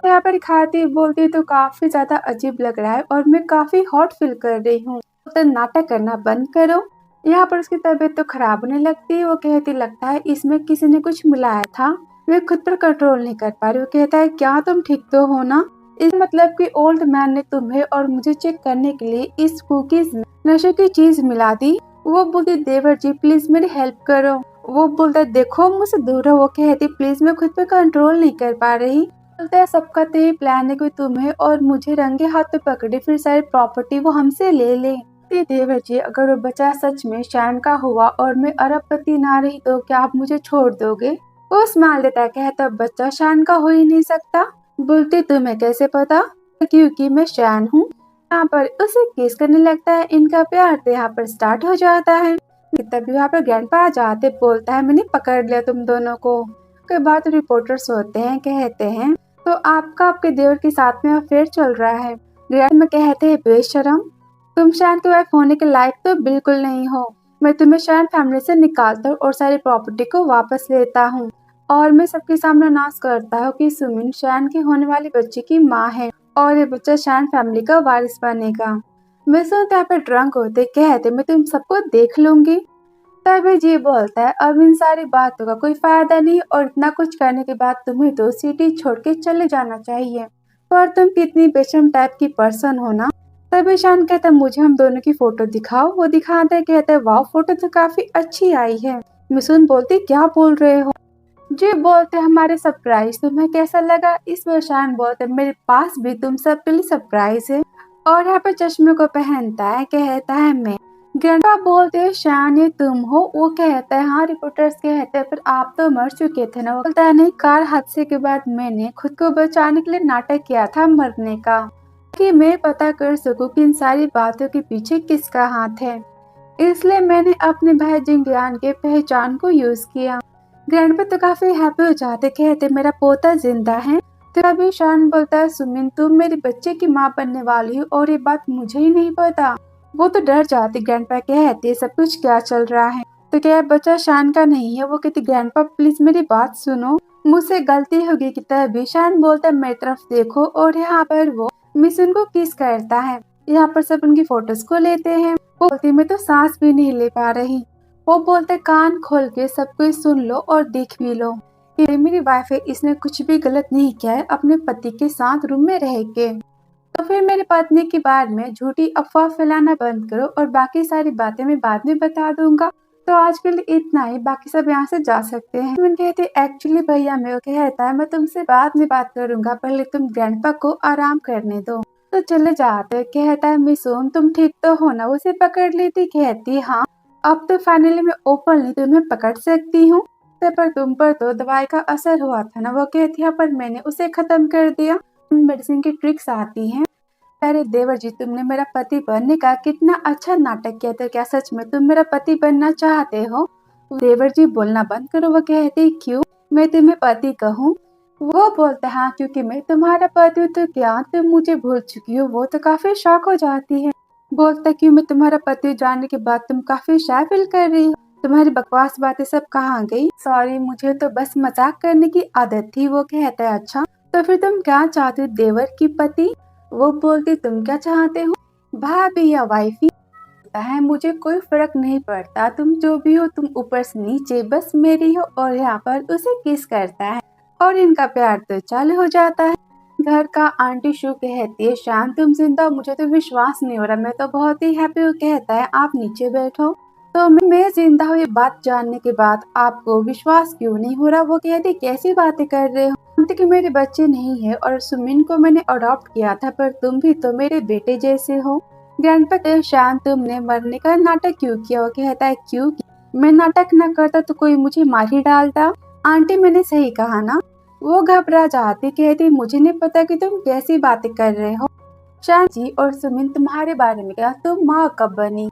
यहाँ पर खाती बोलती तो काफी ज्यादा अजीब लग रहा है और मैं काफी हॉट फील कर रही हूँ, तो नाटक करना बंद करो। यहाँ पर उसकी तबीयत तो खराब होने लगती है। वो कहती लगता है इसमें किसी ने कुछ मिलाया था, मैं खुद पर कंट्रोल नहीं कर पा रही। वो कहता है क्या तुम ठीक तो हो ना। इस मतलब कि ओल्ड मैन ने तुम्हें और मुझे चेक करने के लिए इस कुकीज में नशे की चीज मिला दी। वो बोलती देवर जी प्लीज मेरी हेल्प करो। वो बोलता है देखो मुझसे दूर हो। वो कहती प्लीज मैं खुद पे कंट्रोल नहीं कर पा रही। बोलता है सबका तो ये प्लान है कि तुम्हें और मुझे रंगे हाथ पे पकड़े फिर सारी प्रॉपर्टी वो हमसे ले ले। देवर जी अगर वो बच्चा सच में शान का हुआ और मैं अरबपति ना रही तो क्या आप मुझे छोड़ दोगे। वो स्माइल देता है। कहता बच्चा शान का हो ही नहीं सकता। बोलती तुम्हें कैसे पता। क्योंकि मैं शान हूँ। यहाँ पर उसे किस करने लगता है। इनका प्यार तो यहाँ पर स्टार्ट हो जाता है। तभी वहाँ पर ग्रैंडपा आ जाते। बोलता है मैंने पकड़ लिया तुम दोनों को। कई बार तो रिपोर्टर्स होते हैं कहते हैं तो आपका आपके देवर के साथ में अफेयर चल रहा है। ग्रैंड में कहते हैं बेशरम तुम शान की वाइफ होने के लायक तो बिल्कुल नहीं हो। मैं तुम्हें शान फैमिली से निकालता हूँ और सारी प्रॉपर्टी को वापस लेता हूँ और मैं सबके सामने अनाउंस करता हूँ कि सुमिन शान की होने वाली बच्चे की माँ है और ये बच्चा शान फैमिली का वारिस बनेगा। मैं सुनते यहाँ पे ड्रंक होते कहते मैं तुम सबको देख लूंगी। तभी जी बोलता है अब इन सारी बातों का कोई फायदा नहीं और इतना कुछ करने के बाद तुम्हें तो सिटी छोड़ के चले जाना चाहिए, पर तुम कितनी बेशर्म टाइप की पर्सन हो ना। तभी शान कहता है मुझे हम दोनों की फोटो दिखाओ। वो दिखाता है, कहता है वाह फोटो तो काफी अच्छी आई है। मिसून बोलती क्या बोल रहे हो। जी बोलते हमारे सरप्राइज तुम्हें कैसा लगा। इस पर शान बोलते मेरे पास भी तुम सबके लिए सरप्राइज है और यहाँ पे चश्मे को पहनता है, कहता है मैं। ग्रैंडपा बोलते हैं शान ये तुम हो। वो कहता है हाँ। रिपोर्टर्स कहते हैं पर आप तो मर चुके थे ना। वो बोलता है नहीं, कार हादसे के बाद मैंने खुद को बचाने के लिए नाटक किया था मरने का, कि मैं पता कर सकूं कि इन सारी बातों के पीछे किसका हाथ है, इसलिए मैंने अपने भाई जिंगलियान के पहचान को यूज किया। ग्रैंडपा तो काफी हैप्पी हो जाते, कहते मेरा पोता जिंदा है। तो अभी शान बोलता है सुमिन तुम मेरे बच्चे की माँ बनने वाली हो और ये बात मुझे ही नहीं पता। वो तो डर जाती। ग्रैंडपा कहते सब कुछ क्या चल रहा है, तो क्या बच्चा शान का नहीं है। वो कहती ग्रैंडपा प्लीज मेरी बात सुनो, मुझसे गलती होगी। कि तभी शान बोलता है मेरी तरफ देखो और यहाँ पर वो मिशन को किस करता है। यहाँ पर सब उनकी फोटोज को लेते हैं। वो बोलती मैं तो सांस भी नहीं ले पा रही। वो बोलते कान खोल के सब कुछ सुन लो और देख भी लो। ये मेरी वाइफ है, इसने कुछ भी गलत नहीं किया है अपने पति के साथ रूम में रह के। तो फिर मेरी पत्नी के बारे में झूठी अफवाह फैलाना बंद करो और बाकी सारी बातें मैं बाद में बता दूंगा। तो आज के लिए इतना ही, बाकी सब यहाँ से जा सकते हैं। मैं कहती एक्चुअली भैया मेरे को कहता है मैं तुमसे बाद में बात करूंगा, पहले तुम ग्रैंडपा को आराम करने दो। तो चले जाते। कहता है मिसोम तुम ठीक तो हो ना। उसे पकड़ लेती। कहती हाँ अब तो फाइनली मैं ओपनली तुम्हें पकड़ सकती हूँ, पर तुम पर तो दवाई का असर हुआ था ना। वो कहती है पर मैंने उसे खत्म कर दिया। मेडिसिन की ट्रिक्स आती हैं। अरे देवर जी तुमने मेरा पति बनने का कितना अच्छा नाटक किया था, क्या सच में तुम मेरा पति बनना चाहते हो। देवर जी बोलना बंद करो। वो कहती क्यों मैं तुम्हें पति कहूँ। वो बोलता हाँ क्योंकि मैं तुम्हारा पति हूँ। तो क्या तुम मुझे भूल चुकी हो। वो तो काफी शॉक हो जाती है। बोलता क्यों मैं तुम्हारा पति जानने के बाद तुम काफी शाय फील कर रही हो। तुम्हारी बकवास बातें सब कहाँ गई। सॉरी मुझे तो बस मजाक करने की आदत थी। वो कहता है अच्छा तो फिर तुम क्या चाहते हो देवर की पति। वो बोलती तुम क्या चाहते हो भाभी या वाइफी। है मुझे कोई फर्क नहीं पड़ता, तुम जो भी हो तुम ऊपर से नीचे बस मेरी हो। और यहाँ पर उसे किस करता है और इनका प्यार तो चालू हो जाता है। घर का आंटी शू कहती है शान तुम जिंदा हो, मुझे तो विश्वास नहीं हो रहा, मैं तो बहुत ही हैप्पी हूँ। कहता है आप नीचे बैठो। तो मैं जिंदा हूँ ये बात जानने के बाद आपको विश्वास क्यों नहीं हो रहा। वो कहती कैसी बातें कर रहे हो, कि मेरे बच्चे नहीं है और सुमिन को मैंने अडॉप्ट किया था, पर तुम भी तो मेरे बेटे जैसे हो। ग्रैंडपा शान तुमने मरने का नाटक क्यों किया। वो कहता है क्यों मैं नाटक न करता तो कोई मुझे मार ही डालता। आंटी मैंने सही कहा ना। वो घबरा जाती, कहती मुझे नहीं पता कि तुम कैसी बातें कर रहे हो। शान जी और सुमिन तुम्हारे बारे में क्या, तुम माँ कब बनी।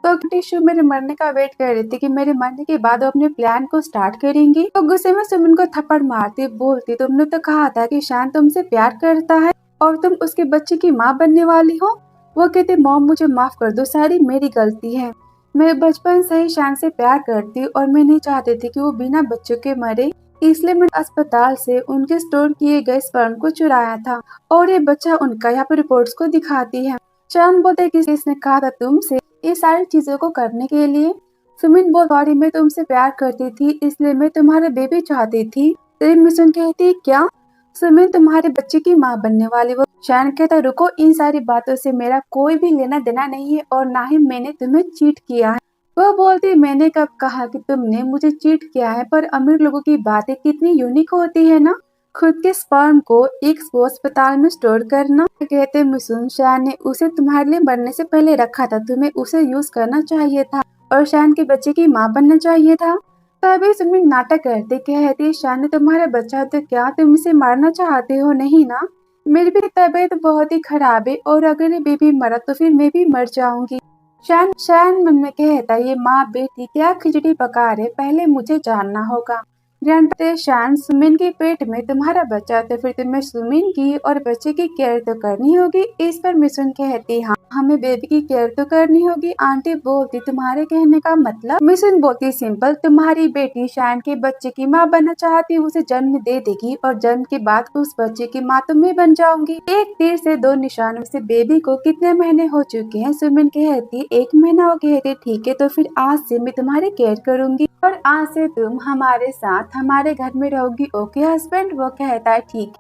तो टिशू मेरे मरने का वेट कर रही थी कि मेरे मरने के बाद वो अपने प्लान को स्टार्ट करेंगी। तो गुस्से में सुमिन को थप्पड़ मारती बोलती तुमने तो कहा था कि शान तुमसे प्यार करता है और तुम उसके बच्चे की माँ बनने वाली हो। वो कहते मॉम मुझे माफ कर दो, सारी मेरी गलती है। मैं बचपन से ही शान से प्यार करती और मैं नहीं चाहती थी कि वो बिना बच्चों के मरे, इसलिए मैंने अस्पताल से उनके स्टोर किए गए स्पर्म को चुराया था और ये बच्चा उनका। यहाँ पर रिपोर्ट्स को दिखाती है। शान बोलते किसने कहा था तुमसे ये सारी चीजों को करने के लिए। सुमिन बोल सॉरी मैं तुमसे प्यार करती थी इसलिए मैं तुम्हारे बेबी चाहती थी। तो मिशन कहती क्या सुमिन तुम्हारे बच्चे की माँ बनने वाली। वो शान कहता रुको इन सारी बातों से मेरा कोई भी लेना देना नहीं है और ना ही मैंने तुम्हें चीट किया है। वो बोलती मैंने कब कहा कि तुमने मुझे चीट किया है, पर अमीर लोगों की बातें कितनी यूनिक होती है ना। खुद के स्पर्म को एक अस्पताल में स्टोर करना। कहते मिसुन शान ने उसे तुम्हारे लिए मरने से पहले रखा था, तुम्हें उसे यूज करना चाहिए था और शान के बच्चे की माँ बनना चाहिए था। तभी सुमिन नाटक करते कहती शान ने तुम्हारा बच्चा, तो क्या तुम इसे मारना चाहते हो। नहीं ना, मेरी भी तबीयत बहुत ही खराब है और अगर ये बेबी मरा तो फिर मैं भी मर जाऊंगी। शान मन में कहता ये माँ बेटी क्या खिचड़ी पका रहे, पहले मुझे जानना होगा। ग्रैंडपा शान, सुमिन के पेट में तुम्हारा बच्चा तो फिर तुम्हें सुमिन की और बच्चे की केयर तो करनी होगी। इस पर मिसुन कहती हाँ, हमें बेबी की केयर तो करनी होगी। आंटी बोलती तुम्हारे कहने का मतलब? मिसुन बोलती सिंपल, तुम्हारी बेटी शान के बच्चे की माँ बनना चाहती, उसे जन्म दे देगी और जन्म के बाद उस बच्चे की माँ तो मैं बन जाऊंगी। एक तीर से दो निशानों से बेबी को कितने महीने हो चुके हैं? सुमिन कहती 1 महीना हो गया है। ठीक है, तो फिर आज से मैं तुम्हारी केयर करूंगी और आज से तुम हमारे साथ हमारे घर में रहोगी। Okay husband? वो कहता है ठीक,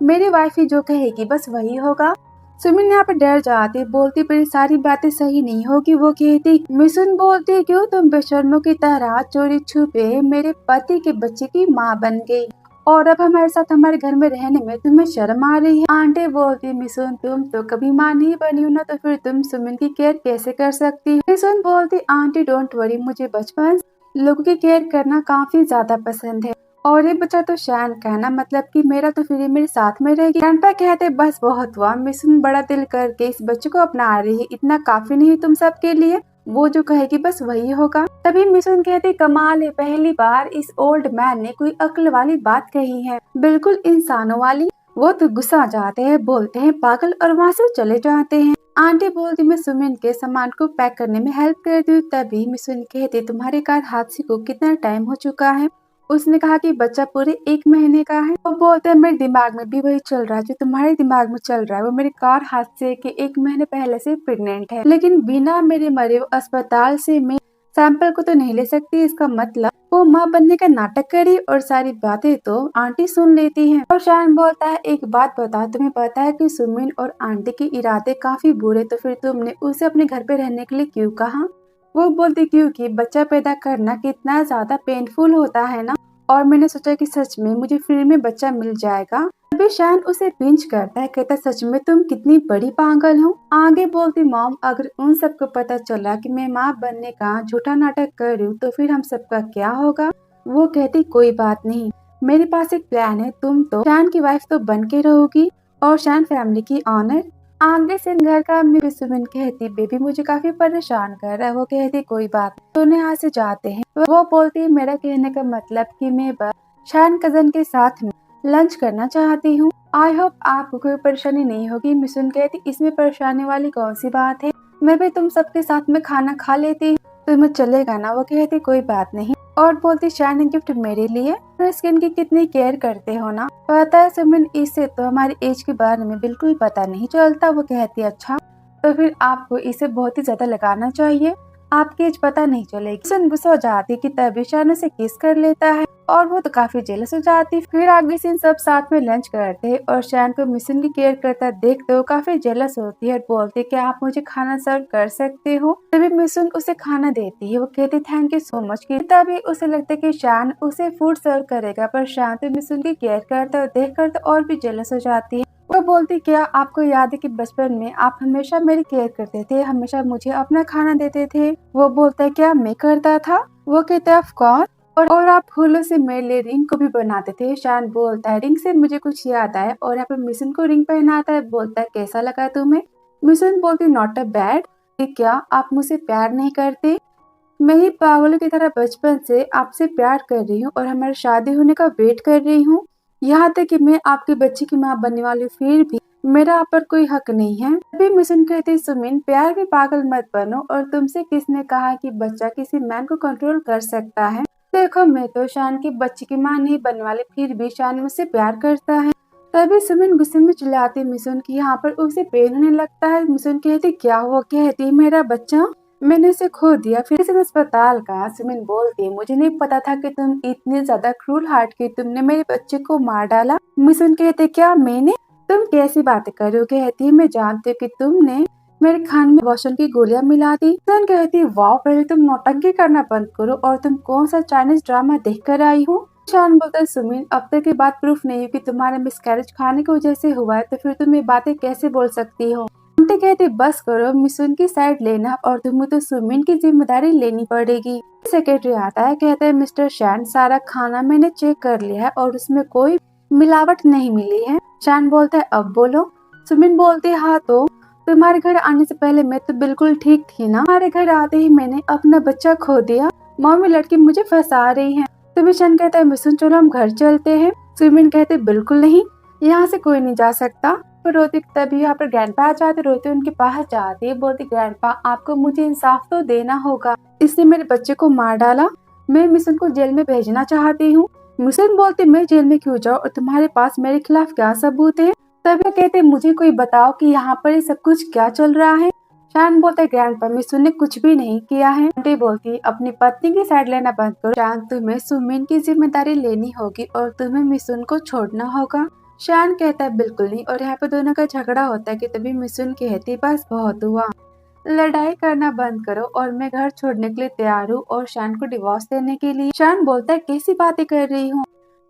मेरी वाइफ ही जो कहेगी बस वही होगा। सुमिन यहाँ पे डर जाती, बोलती पर सारी बातें सही नहीं होगी। वो कहती, मिसुन बोलती क्यों तुम बेशर्मों की तरह चोरी छुपे मेरे पति के बच्चे की माँ बन गई और अब हमारे साथ हमारे घर में रहने में तुम्हें शर्म आ रही है? आंटी बोलती मिसुन तुम तो कभी माँ नहीं बनी हो ना, तो फिर तुम सुमिन की केयर कैसे कर सकती हो? मिसुन बोलती आंटी डोंट वरी, मुझे बचपन लोगों की केयर करना काफी ज्यादा पसंद है और ये बच्चा तो शान कहना मतलब कि मेरा तो फिर ये मेरे साथ में रहेगी। ग्रैंडपा कहते बस बहुत हुआ, मिसुन बड़ा दिल करके इस बच्चे को अपना रही है, इतना काफी नहीं तुम सबके लिए? वो जो कहेगी बस वही होगा। तभी मिसुन कहती कमाल है, पहली बार इस ओल्ड मैन ने कोई अक्ल वाली बात कही है, बिल्कुल इंसानों वाली। वो तो गुस्सा जाते हैं, बोलते हैं पागल और वहाँ से चले जाते हैं। आंटी बोलती मैं सुमिन के सामान को पैक करने में हेल्प करती हूँ। तभी मिसुन कहती तुम्हारे कार हादसे को कितना टाइम हो चुका है? उसने कहा कि बच्चा पूरे 1 महीने का है। वो बोलते हैं मेरे दिमाग में भी वही चल रहा है जो तुम्हारे दिमाग में चल रहा है। वो मेरे कार हादसे के 1 महीने पहले से प्रेग्नेंट है, लेकिन बिना मेरे मरे अस्पताल से मैं सैंपल को तो नहीं ले सकती। इसका मतलब वो माँ बनने का नाटक करी और सारी बातें तो आंटी सुन लेती हैं। और शान बोलता है एक बात बता, तुम्हें पता है कि सुमिन और आंटी के इरादे काफी बुरे, तो फिर तुमने उसे अपने घर पे रहने के लिए क्यों कहा? वो बोलती क्योंकि बच्चा पैदा करना कितना ज्यादा पेनफुल होता है ना, और मैंने सोचा कि सच में मुझे फ्री में बच्चा मिल जाएगा। तभी शान उसे पिंच करता है, कहता सच में तुम कितनी बड़ी पागल हो। आगे बोलती मॉम अगर उन सबको पता चला कि मैं माँ बनने का झूठा नाटक कर रही हूँ तो फिर हम सबका क्या होगा? वो कहती कोई बात नहीं, मेरे पास एक प्लान है, तुम तो शान की वाइफ तो बन के रहोगी और शान फैमिली की ऑनर। आगे से घर का सुमिन कहती बेबी मुझे काफी परेशान कर रहा है। वो कहती कोई बात नहीं, दोनों यहाँ से जाते हैं। वो बोलती मेरा कहने का मतलब कि मैं बस शान कजन के साथ में लंच करना चाहती हूँ। आई होप आपको कोई परेशानी नहीं होगी। मिसुन कहती इसमें परेशानी वाली कौन सी बात है, मैं भी तुम सबके साथ में खाना खा लेती हूँ, तुम्हें चलेगा ना? वो कहती कोई बात नहीं और बोलती शान गिफ्ट मेरे लिए, तो स्किन की कितनी केयर करते हो ना। पता है सुमिन, इससे तो हमारी एज के बारे में बिल्कुल पता नहीं चलता। वो कहती अच्छा, तो फिर आपको इसे बहुत ही ज्यादा लगाना चाहिए, आपकी एज पता नहीं चलेगी। सुन गुस्सा हो जाती कि तभी शान उसे किस कर लेता है और वो तो काफी जेलस हो जाती। फिर आगे से सब साथ में लंच करते हैं और शान को मिसुन की केयर करता देखते हो काफी जेलस होती है और बोलते क्या आप मुझे खाना सर्व कर सकते हो? तभी मिसुन उसे खाना देती है। वो कहती थैंक यू सो मच। तभी उसे लगता है कि शान उसे फूड सर्व करेगा, पर शान तो मिसुन की केयर करता और देख कर और भी जेलस हो जाती है। वो बोलती क्या आपको याद है कि बचपन में आप हमेशा मेरी केयर करते थे, हमेशा मुझे अपना खाना देते थे? वो बोलता है क्या मैं करता था? वो कहता है ऑफ कोर्स, और आप फूलों से मेरे लिए रिंग को भी बनाते थे। शान बोलता है रिंग से मुझे कुछ याद आया और यहाँ पे मिसुन को रिंग पहनाता है। बोलता है कैसा लगा तुम्हें? मिसुन बोलती नॉट अ बैड। क्या आप मुझसे प्यार नहीं करते? मैं ही पागलों की तरह बचपन से आपसे प्यार कर रही हूँ और हमारी शादी होने का वेट कर रही हूँ, यहाँ तक कि मैं आपके बच्चे की माँ बनने वाली, फिर भी मेरा आप पर कोई हक नहीं है। अभी मिसुन कहती सुमिन प्यार में पागल मत बनो, और तुमसे किसने कहा कि बच्चा किसी मैन को कंट्रोल कर सकता है? देखो मैं तो शान की बच्चे की माँ नहीं बनने वाली, फिर भी शान मुझसे प्यार करता है। तभी सुमिन गुस्से में चिल्लाती मिसुन की यहाँ पर उसे पेन होने लगता है। मिसुन कहती क्या हुआ? कहती मेरा बच्चा, मैंने उसे खो दिया फिर से अस्पताल का। सुमिन बोलती मुझे नहीं पता था कि तुम इतने ज्यादा क्रूल हार्ट की, तुमने मेरे बच्चे को मार डाला। मिसुन कहते क्या मैंने? तुम कैसी बातें कर रहे हो? कहती मैं जानती हूँ कि तुमने मेरे खाने में वॉशन की गोलियां मिला दी। मिसुन कहती वाह, पहले तुम नौटंकी करना बंद करो, और तुम कौन सा चाइनीज ड्रामा देख कर आई हो? शान बोलता सुमिन अब तक की बात प्रूफ नहीं है कि तुम्हारा मिसकैरेज खाने की वजह से हुआ है, तो फिर तुम ये बातें कैसे बोल सकती हो? आंटी कहती बस करो, मिसुन की साइड लेना और तुम्हें तो सुमिन की जिम्मेदारी लेनी पड़ेगी। सेक्रेटरी आता है, कहता है मिस्टर शान सारा खाना मैंने चेक कर लिया है और उसमें कोई मिलावट नहीं मिली है। शान बोलता है अब बोलो। सुमिन बोलती है हाँ, तो तुम्हारे घर आने से पहले मैं तो बिल्कुल ठीक थी ना? हमारे घर आते ही मैंने अपना बच्चा खो दिया, मम्मी लड़की मुझे फंसा रही है, तभी शन कहता है मिसुन चलो हम घर चलते हैं। सुमिन कहते बिल्कुल नहीं, यहाँ से कोई नहीं जा सकता। पर रोती तभी यहाँ पर ग्रैंडपा आ जाते, रोती उनके पास जाती है, बोलती ग्रैंडपा आपको मुझे इंसाफ तो देना होगा, इसने मेरे बच्चे को मार डाला, मैं मिसुन को जेल में भेजना चाहती हूँ। मिसुन बोलती मैं जेल में क्यों जाऊँ और तुम्हारे पास मेरे खिलाफ क्या सबूत है। तभी कहते मुझे कोई बताओ कि यहाँ पर ये सब कुछ क्या चल रहा है। शान बोलता है ग्रैंडपा मिसुन ने कुछ भी नहीं किया है। आंटी बोलती अपनी पत्नी की साइड लेना बंद करो शान, तुम्हें सुमिन की जिम्मेदारी लेनी होगी और तुम्हें मिसुन को छोड़ना होगा। शान कहता है बिल्कुल नहीं और यहाँ पे दोनों का झगड़ा होता है कि तभी मिसुन कहती बस बहुत हुआ, लड़ाई करना बंद करो और मैं घर छोड़ने के लिए तैयार हूँ और शान को डिवोर्स देने के लिए। शान बोलता है कैसी बातें कर रही हूँ।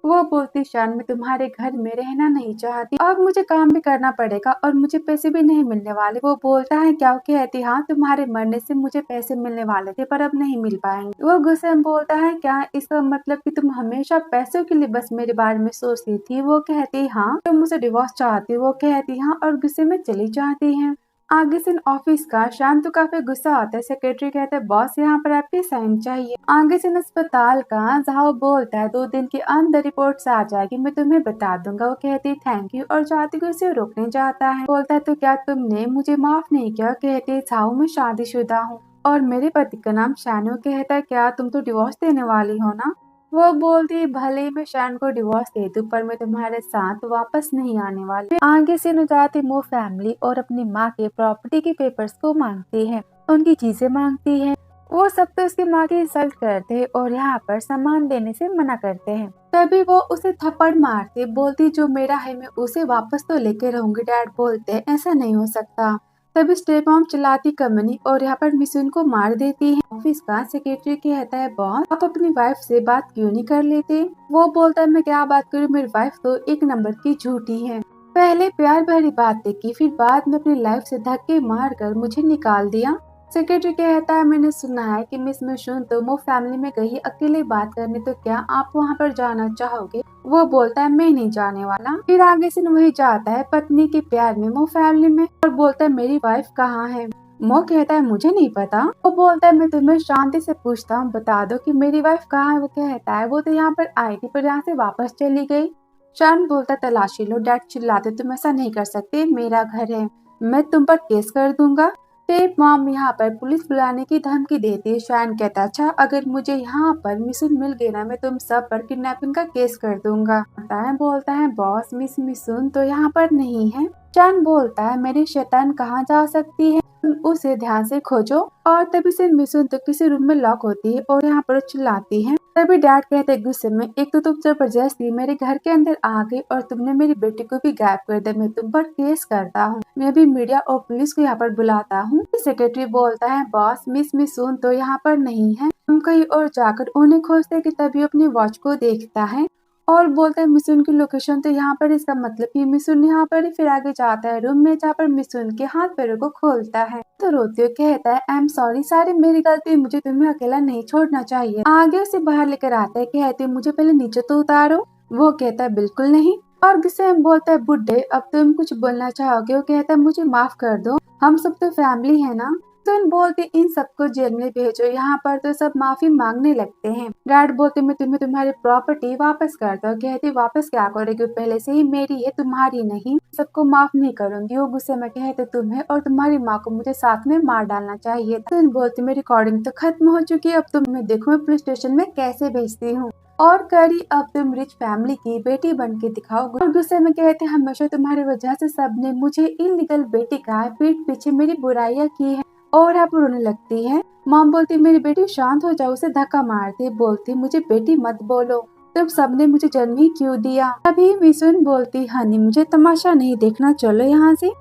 वो बोलती शान मैं तुम्हारे घर में रहना नहीं चाहती, अब मुझे काम भी करना पड़ेगा और मुझे पैसे भी नहीं मिलने वाले। वो बोलता है क्या कहती हाँ तुम्हारे मरने से मुझे पैसे मिलने वाले थे पर अब नहीं मिल पाएंगे। वो गुस्से में बोलता है क्या इसका मतलब कि तुम हमेशा पैसों के लिए बस मेरे बारे में सोचती थी। वो कहती हाँ तुम मुझे डिवोर्स चाहती। वो कहती हाँ और गुस्से में चली जाती है। आगे से ऑफिस का शान तो काफी गुस्सा आता है। सेक्रेटरी कहता है बॉस यहाँ पर आपके साइन चाहिए। आगे से अस्पताल का जाओ बोलता है 2 दिन के अंदर रिपोर्ट आ जाएगी, मैं तुम्हें बता दूंगा। वो कहती है थैंक यू और जाती को उसे रोकने जाता है। बोलता है तो क्या तुमने मुझे माफ नहीं किया। कहती है जाओ मैं शादीशुदा हूँ और मेरे पति का नाम शानू। कहता है क्या तुम तो डिवोर्स देने वाली हो ना। वो बोलती भले ही मैं शान को डिवोर्स दे दूं पर मैं तुम्हारे साथ वापस नहीं आने वाली। आगे से नुजाती वो फैमिली और अपनी माँ के प्रॉपर्टी के पेपर्स को मांगती है, उनकी चीजें मांगती है। वो सब तो उसकी माँ की इंसल्ट करते हैं और यहाँ पर सामान देने से मना करते हैं। तभी वो उसे थप्पड़ मारते, बोलती जो मेरा है मैं उसे वापस तो लेके रहूंगी। डैड बोलते हैं ऐसा नहीं हो सकता। तभी स्टे बॉम्ब चलाती कंपनी और यहाँ पर मिसुन को मार देती है। ऑफिस का सेक्रेटरी कहता है बॉस आप अपनी वाइफ से बात क्यों नहीं कर लेते। वो बोलता है मैं क्या बात करूँ, मेरी वाइफ तो 1 नंबर की झूठी है, पहले प्यार भरी बातें की फिर बाद में अपनी लाइफ से धक्के मार कर मुझे निकाल दिया। सेक्रेटरी कहता है मैंने सुना है कि मिस मिशुन तो वो फैमिली में गई अकेले बात करने, तो क्या आप वहाँ पर जाना चाहोगे। वो बोलता है मैं नहीं जाने वाला। फिर आगे से वही जाता है पत्नी के प्यार में वो फैमिली में और बोलता है मेरी वाइफ कहाँ है। मो कहता है मुझे नहीं पता। वो बोलता है मैं तुम्हें शांति से पूछता हूँ बता दो कि मेरी वाइफ कहाँ है। वो कहता है वो तो यहाँ पर आई थी पर यहाँ से वापस चली गई। शान बोलता तलाशी लो। डैड चिल्लाते तुम ऐसा नहीं कर सकते, मेरा घर है, मैं तुम पर केस कर दूंगा। फिर मॉम यहाँ पर पुलिस बुलाने की धमकी देती है। शान कहता अच्छा अगर मुझे यहाँ पर मिसुन मिल गई ना मैं तुम सब पर किडनैपिंग का केस कर दूंगा। बोलता है बॉस मिस मिसुन तो यहाँ पर नहीं है। शान बोलता है मेरी शैतान कहाँ जा सकती है, उसे ध्यान से खोजो। और तभी से मिसुन तो किसी रूम में लॉक होती है और यहाँ पर चिल्लाती है। तभी डैड कहते हैं गुस्से में एक तो तुम जबरदस्ती मेरे घर के अंदर आ गई और तुमने मेरी बेटी को भी गायब कर दिया, मैं तुम पर केस करता हूँ, मैं भी मीडिया और पुलिस को यहाँ पर बुलाता हूँ। सेक्रेटरी बोलता है बॉस मिस मिसुन तो यहाँ पर नहीं है, हम कहीं और जाकर उन्हें खोजते कि तभी अपनी वॉच को देखता है और बोलता है मिसुन की लोकेशन तो यहाँ पर, इसका मतलब कि मिसुन यहाँ पर ही। फिर आगे जाता है रूम में जहाँ पर मिसुन के हाथ पैरों को खोलता है तो रोते हुए कहता है आई एम सॉरी सारी मेरी गलती, मुझे तुम्हें अकेला नहीं छोड़ना चाहिए। आगे उसे बाहर लेकर आता है, कहते मुझे पहले नीचे तो उतारो। वो कहता है बिल्कुल नहीं और गुस्से में बोलता है बुड्ढे अब तुम कुछ बोलना चाहोगे। वो कहता है मुझे माफ कर दो, हम सब तो फैमिली है ना। सुन बोलते इन सबको जेल में भेजो, यहाँ पर तो सब माफी मांगने लगते हैं। डैड बोलते मैं तुम्हें तुम्हारी प्रॉपर्टी वापस करता हूँ। कहती वापस क्या करोगे, पहले से ही मेरी है तुम्हारी नहीं, सबको माफ नहीं करूंगी। वो गुस्से में कहते तुम्हें और तुम्हारी माँ को मुझे साथ में मार डालना चाहिए। सुन बोलते मेरी रिकॉर्डिंग तो खत्म हो चुकी है, अब तुम मैं देखो मैं पुलिस स्टेशन में कैसे भेजती हूँ और करी अब तुम रिच फैमिली की बेटी बन के दिखाओ। और गुस्से में कहते हमेशा तुम्हारी वजह से सबने मुझे इलीगल बेटी का पीठ पीछे मेरी बुराइयां की है और आप रोने लगती है। मॉम बोलती मेरी बेटी शांत हो जाओ, उसे धक्का मारती बोलती मुझे बेटी मत बोलो, तुम सबने मुझे जन्म ही क्यों दिया। अभी मिसुन बोलती हनी मुझे तमाशा नहीं देखना, चलो यहाँ से।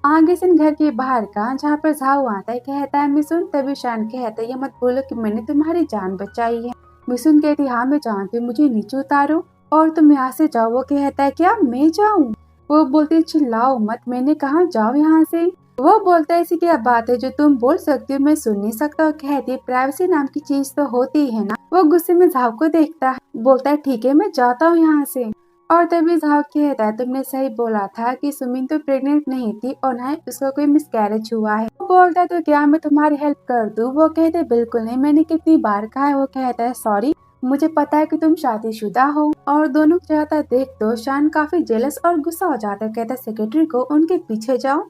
आगे से घर के बाहर का जहाँ पर झाऊ आता है कहता है मिसुन, तभी शान कहता है ये मत बोलो कि मैंने तुम्हारी जान बचाई है। मिसुन कहती हाँ मैं जानती हूँ, मुझे नीचे उतारो और तुम यहाँ से जाओ। वो कहता है क्या मैं जाऊँ। वो बोलती चिल्लाओ मत, मैंने कहा जाओ यहाँ से। वो बोलता है ऐसी क्या बात है जो तुम बोल सकती हो मैं सुन नहीं सकता। कहती है प्राइवेसी नाम की चीज तो होती है ना। वो गुस्से में झाव को देखता है, बोलता है ठीक है मैं जाता हूँ यहाँ से। और तभी झाव कहता है तुमने सही बोला था कि सुमिन तो प्रेग्नेंट नहीं थी और ना ही उसका कोई मिसकैरेज हुआ है। वो बोलता है तो क्या मैं तुम्हारी हेल्प कर दूँ। वो कहते बिल्कुल नहीं, मैंने कितनी बार कहा है। वो कहता है सॉरी मुझे पता है कि तुम शादीशुदा हो। और दोनों को जाता देख तो शान काफी जेलस और गुस्सा हो जाता है। कहता सेक्रेटरी को उनके पीछे जाओ।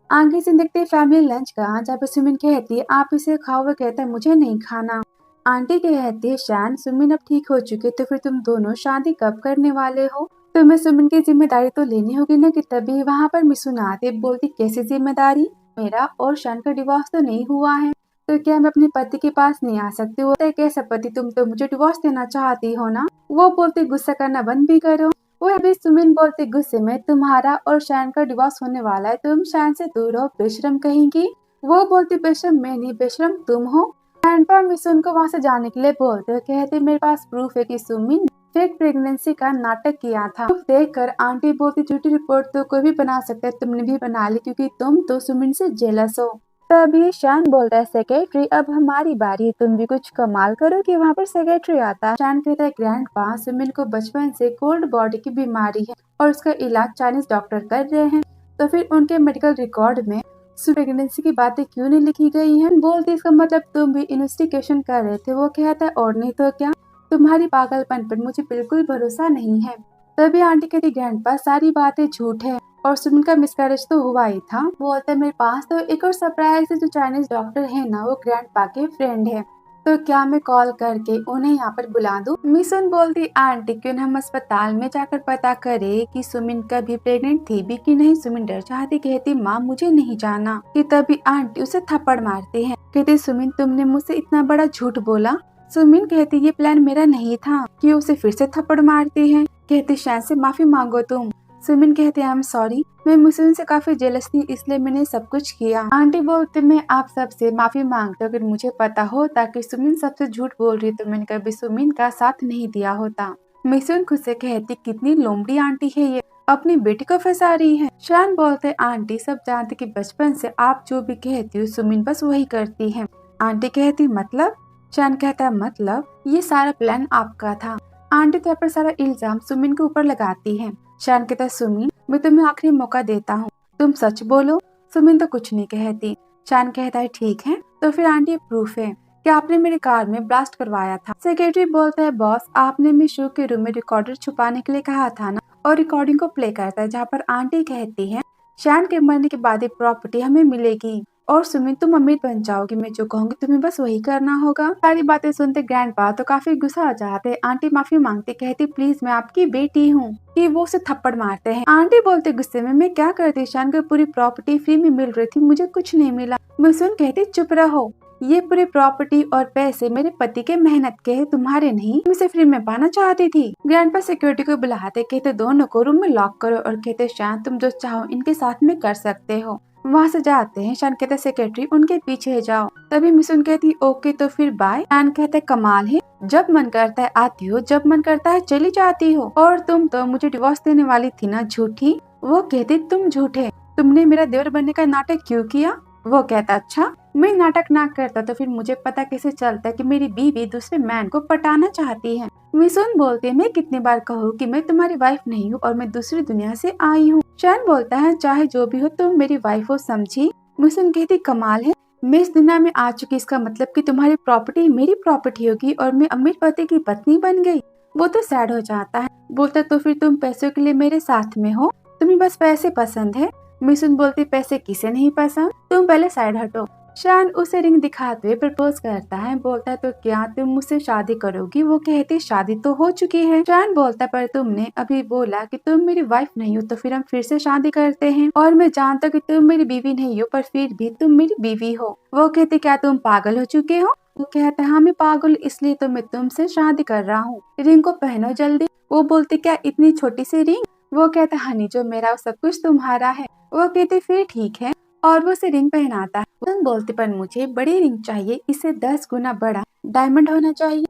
आगे से देखते फैमिली लंच का, जब सुमिन कहती है आप इसे खाओ, वो कहता है मुझे नहीं खाना। आंटी कहती है शान सुमिन अब ठीक हो चुके, तो फिर तुम दोनों शादी कब करने वाले हो? तुम्हें सुमिन की जिम्मेदारी तो लेनी होगी ना। कि तभी वहाँ पर मिसुन आती बोलती कैसी जिम्मेदारी, मेरा और शान का डिवोर्स तो नहीं हुआ है, तो क्या मैं अपने पति के पास नहीं आ सकती? वो कैसा पति, तुम तो मुझे डिवोर्स देना चाहती हो ना। वो बोलती गुस्सा करना बंद भी करो। वो अभी सुमिन बोलती गुस्से में तुम्हारा और शान का डिवोर्स होने वाला है, तुम शान से दूर हो, बेशरम कहेंगी। वो बोलती बेशरम मैं नहीं, बेशरम तुम हो। पर मिसुन को वहाँ से जाने के लिए बोलते, कहते मेरे पास प्रूफ है कि सुमिन फेक प्रेगनेंसी का नाटक किया था। देखकर आंटी बोलती झूठी रिपोर्ट तो कोई भी बना सकता है, तुमने भी बना ली क्योंकि तुम तो सुमिन से जेलस हो। तभी शान बोलता है सेक्रेटरी अब हमारी बारी है, तुम भी कुछ कमाल करो। कि वहाँ पर सेक्रेटरी आता है। शान कहता है ग्रैंडपा सुमिन को बचपन से कोल्ड बॉडी की बीमारी है और उसका इलाज चाइनीज डॉक्टर कर रहे हैं, तो फिर उनके मेडिकल रिकॉर्ड में प्रेगनेंसी की बातें क्यों नहीं लिखी गई हैं? बोलती इसका मतलब तुम भी इन्वेस्टिगेशन कर रहे थे। वो कहता है और नहीं तो क्या, तुम्हारी पागलपन पर मुझे बिल्कुल भरोसा नहीं है। तभी आंटी कहती ग्रैंडपा सारी बातें झूठ है और सुमिन का मिसकैरेज तो हुआ ही था। वो बोलता है मेरे पास तो एक और सरप्राइज है, जो चाइनीज डॉक्टर है ना वो ग्रैंडपा के फ्रेंड है, तो क्या मैं कॉल करके उन्हें यहाँ पर बुला दूं? मिसुन बोलती आंटी क्यों न हम अस्पताल में जाकर पता करे कि सुमिन कभी प्रेग्नेंट थी भी कि नहीं। सुमिन डर जाती, कहती माँ मुझे नहीं जाना। कि तभी आंटी उसे थप्पड़ मारती है। कहती सुमिन तुमने मुझसे इतना बड़ा झूठ बोला। सुमिन कहती ये प्लान मेरा नहीं था। कि उसे फिर से थप्पड़ मारती है। कहती शान से माफी मांगो तुम। सुमिन कहते आई एम सॉरी, मैं मिसुन से काफी जेलस थी इसलिए मैंने सब कुछ किया। आंटी बोलते मैं आप सबसे माफी मांगता हूँ, अगर मुझे पता होता कि सुमिन सबसे झूठ बोल रही तो मैंने कभी सुमिन का साथ नहीं दिया होता। मिसुन खुद से कहती कितनी लोमड़ी आंटी है ये, अपनी बेटी को फंसा रही है। शान बोलते आंटी सब जानते कि बचपन से आप जो भी कहती हो सुमिन बस वही करती है। आंटी कहती मतलब? शान कहता मतलब ये सारा प्लान आपका था। आंटी तो पर सारा इल्जाम सुमिन के ऊपर लगाती है। शान कहता सुमिन मैं तुम्हें आखिरी मौका देता हूँ, तुम सच बोलो। सुमिन तो कुछ नहीं कहती। शान कहता है ठीक है, तो फिर आंटी प्रूफ है कि आपने मेरी कार में ब्लास्ट करवाया था। सेक्रेटरी बोलता है बॉस आपने मिशू के रूम में रिकॉर्डर छुपाने के लिए कहा था ना, और रिकॉर्डिंग को प्ले करता है जहाँ पर आंटी कहती है शान के मरने के बाद प्रॉपर्टी हमें मिलेगी और सुमिन तुम अमीर बन जाओगी, मैं जो कहूँगी तुम्हें बस वही करना होगा। सारी बातें सुनते ग्रैंडपा तो काफी गुस्सा हो जाते। आंटी माफी मांगती, कहती प्लीज मैं आपकी बेटी हूँ। कि वो उसे थप्पड़ मारते हैं। आंटी बोलते गुस्से में मैं क्या करती, शान को पूरी प्रॉपर्टी फ्री में मिल रही थी, मुझे कुछ नहीं मिला। मिसुन कहती चुप रहो, ये पूरी प्रॉपर्टी और पैसे मेरे पति के मेहनत के हैं, तुम्हारे नहीं। तुम इसे फ्री में पाना चाहती थी। ग्रैंडपा सिक्योरिटी को बुलाते, कहते दोनों को रूम में लॉक करो और कहते शान तुम जो चाहो इनके साथ में कर सकते हो। वहाँ से जाते हैं। शान कहते सेक्रेटरी उनके पीछे जाओ। तभी मिसुन कहती ओके तो फिर बाय। शान कहते कमाल है, जब मन करता है आती हो, जब मन करता है चली जाती हो, और तुम तो मुझे डिवोर्स देने वाली थी ना झूठी। वो कहती तुम झूठे, तुमने मेरा देवर बनने का नाटक क्यों किया? वो कहता अच्छा मैं नाटक ना करता तो फिर मुझे पता कैसे चलता कि मेरी बीवी दूसरे मैन को पटाना चाहती है। मिसुन बोलते मैं कितनी बार कहूँ कि मैं तुम्हारी वाइफ नहीं हूँ और मैं दूसरी दुनिया से आई हूँ। शान बोलता है चाहे जो भी हो तुम मेरी वाइफ हो, समझी? मिसुन कहती कमाल है, मैं इस दुनिया में आ चुकी, इसका मतलब कि तुम्हारी प्रॉपर्टी मेरी प्रॉपर्टी होगी और मैं अमीर पति की पत्नी बन गई। वो तो सैड हो जाता है। बोलता तो फिर तुम पैसों के लिए मेरे साथ में हो, तुम्हें बस पैसे पसंद है। मिसुन बोलती पैसे किसे नहीं पसंद, तुम पहले साइड हटो। शान उसे रिंग दिखाते हुए प्रपोज करता है। बोलता है तो क्या तुम मुझसे शादी करोगी? वो कहती शादी तो हो चुकी है। शान बोलता पर तुमने अभी बोला कि तुम मेरी वाइफ नहीं हो, तो फिर हम फिर से शादी करते हैं। और मैं जानता कि तुम मेरी बीवी नहीं हो पर फिर भी तुम मेरी बीवी हो। वो कहती क्या तुम पागल हो चुके हो? वो कहता है हाँ मैं पागल इसलिए तो मैं तुमसे शादी कर रहा हूँ, रिंग को पहनो जल्दी। वो बोलती क्या इतनी छोटी सी रिंग? वो कहता हनी जो मेरा सब कुछ तुम्हारा है। वो कहते फिर ठीक है और वो उसे रिंग पहनाता है। वो बोलते पर मुझे बड़ी रिंग चाहिए, इससे 10 गुना बड़ा डायमंड होना चाहिए।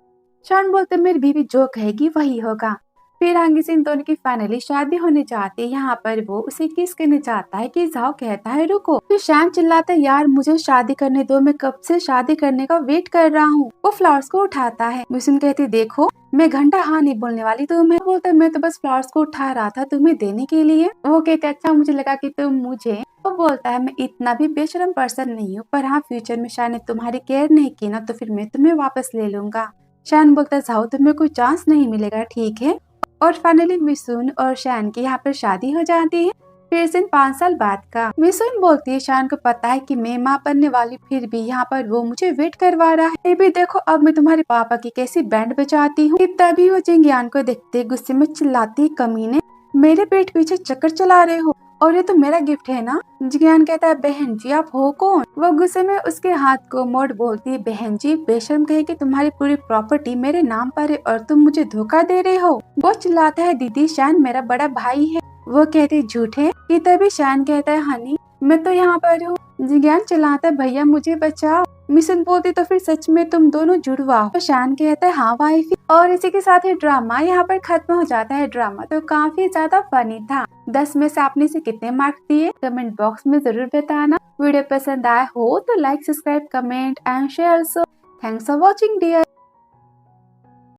शान बोलते मेरी बीवी जो कहेगी वही होगा। फिर आगे से इन दोनों की फाइनली शादी होने जाती है। यहाँ पर वो उसे किस करने चाहता है कि जाओ कहता है रुको। फिर शान चिल्लाता है यार मुझे शादी करने दो, मैं कब से शादी करने का वेट कर रहा हूँ। वो फ्लावर्स को उठाता है। मिसुन कहती देखो मैं घंटा हाँ नहीं बोलने वाली तुम्हें। बोलता मैं तो बस फ्लावर्स को उठा रहा था तुम्हें देने के लिए। वो कहते अच्छा मुझे लगा कि तुम मुझे। वो बोलता है मैं इतना भी बेशरम पर्सन नहीं हूँ, पर हाँ फ्यूचर में शायद तुम्हारी केयर नहीं की ना तो फिर मैं तुम्हें वापस ले लूंगा। शैन बोलता जाओ तुम्हें कोई चांस नहीं मिलेगा, ठीक है। और फाइनली मिसुन और शैन की यहाँ पर शादी हो जाती है। फिर से 5 साल बाद का। मिसुन बोलती है शैन को पता है कि मैं माँ बनने वाली, फिर भी यहाँ पर वो मुझे वेट करवा रहा है। ये भी देखो अब मैं तुम्हारे पापा की कैसी बैंड बजाती हूँ। तभी वो जिंगयान को देखते गुस्से में चिल्लाती, कमीने मेरे पेट पीछे चक्कर चला रहे हो, और ये तो मेरा गिफ्ट है ना। जिंगयान कहता है बहन जी आप हो कौन। वो गुस्से में उसके हाथ को मोड़ बोलती है बहन जी बेशर्म कहे कि तुम्हारी पूरी प्रॉपर्टी मेरे नाम पर है और तुम मुझे धोखा दे रहे हो। वो चिल्लाता है दीदी शैन मेरा बड़ा भाई है। वो कहते झूठे। कि तभी शैन कहता है हनी मैं तो यहाँ पर हूँ। जिंगयान चिल्लाता है भैया मुझे बचाओ। मिसुन बोलती तो फिर सच में तुम दोनों जुड़वा। तो शैन कहता है हाँ वाइफ। और इसी के साथ ही ड्रामा यहाँ पर खत्म हो जाता है। ड्रामा तो काफी ज्यादा फनी था। 10 में से आपने इसे कितने मार्क्स दिए कमेंट बॉक्स में जरूर बताना। वीडियो पसंद आया हो तो like subscribe comment and share. So thanks for watching dear.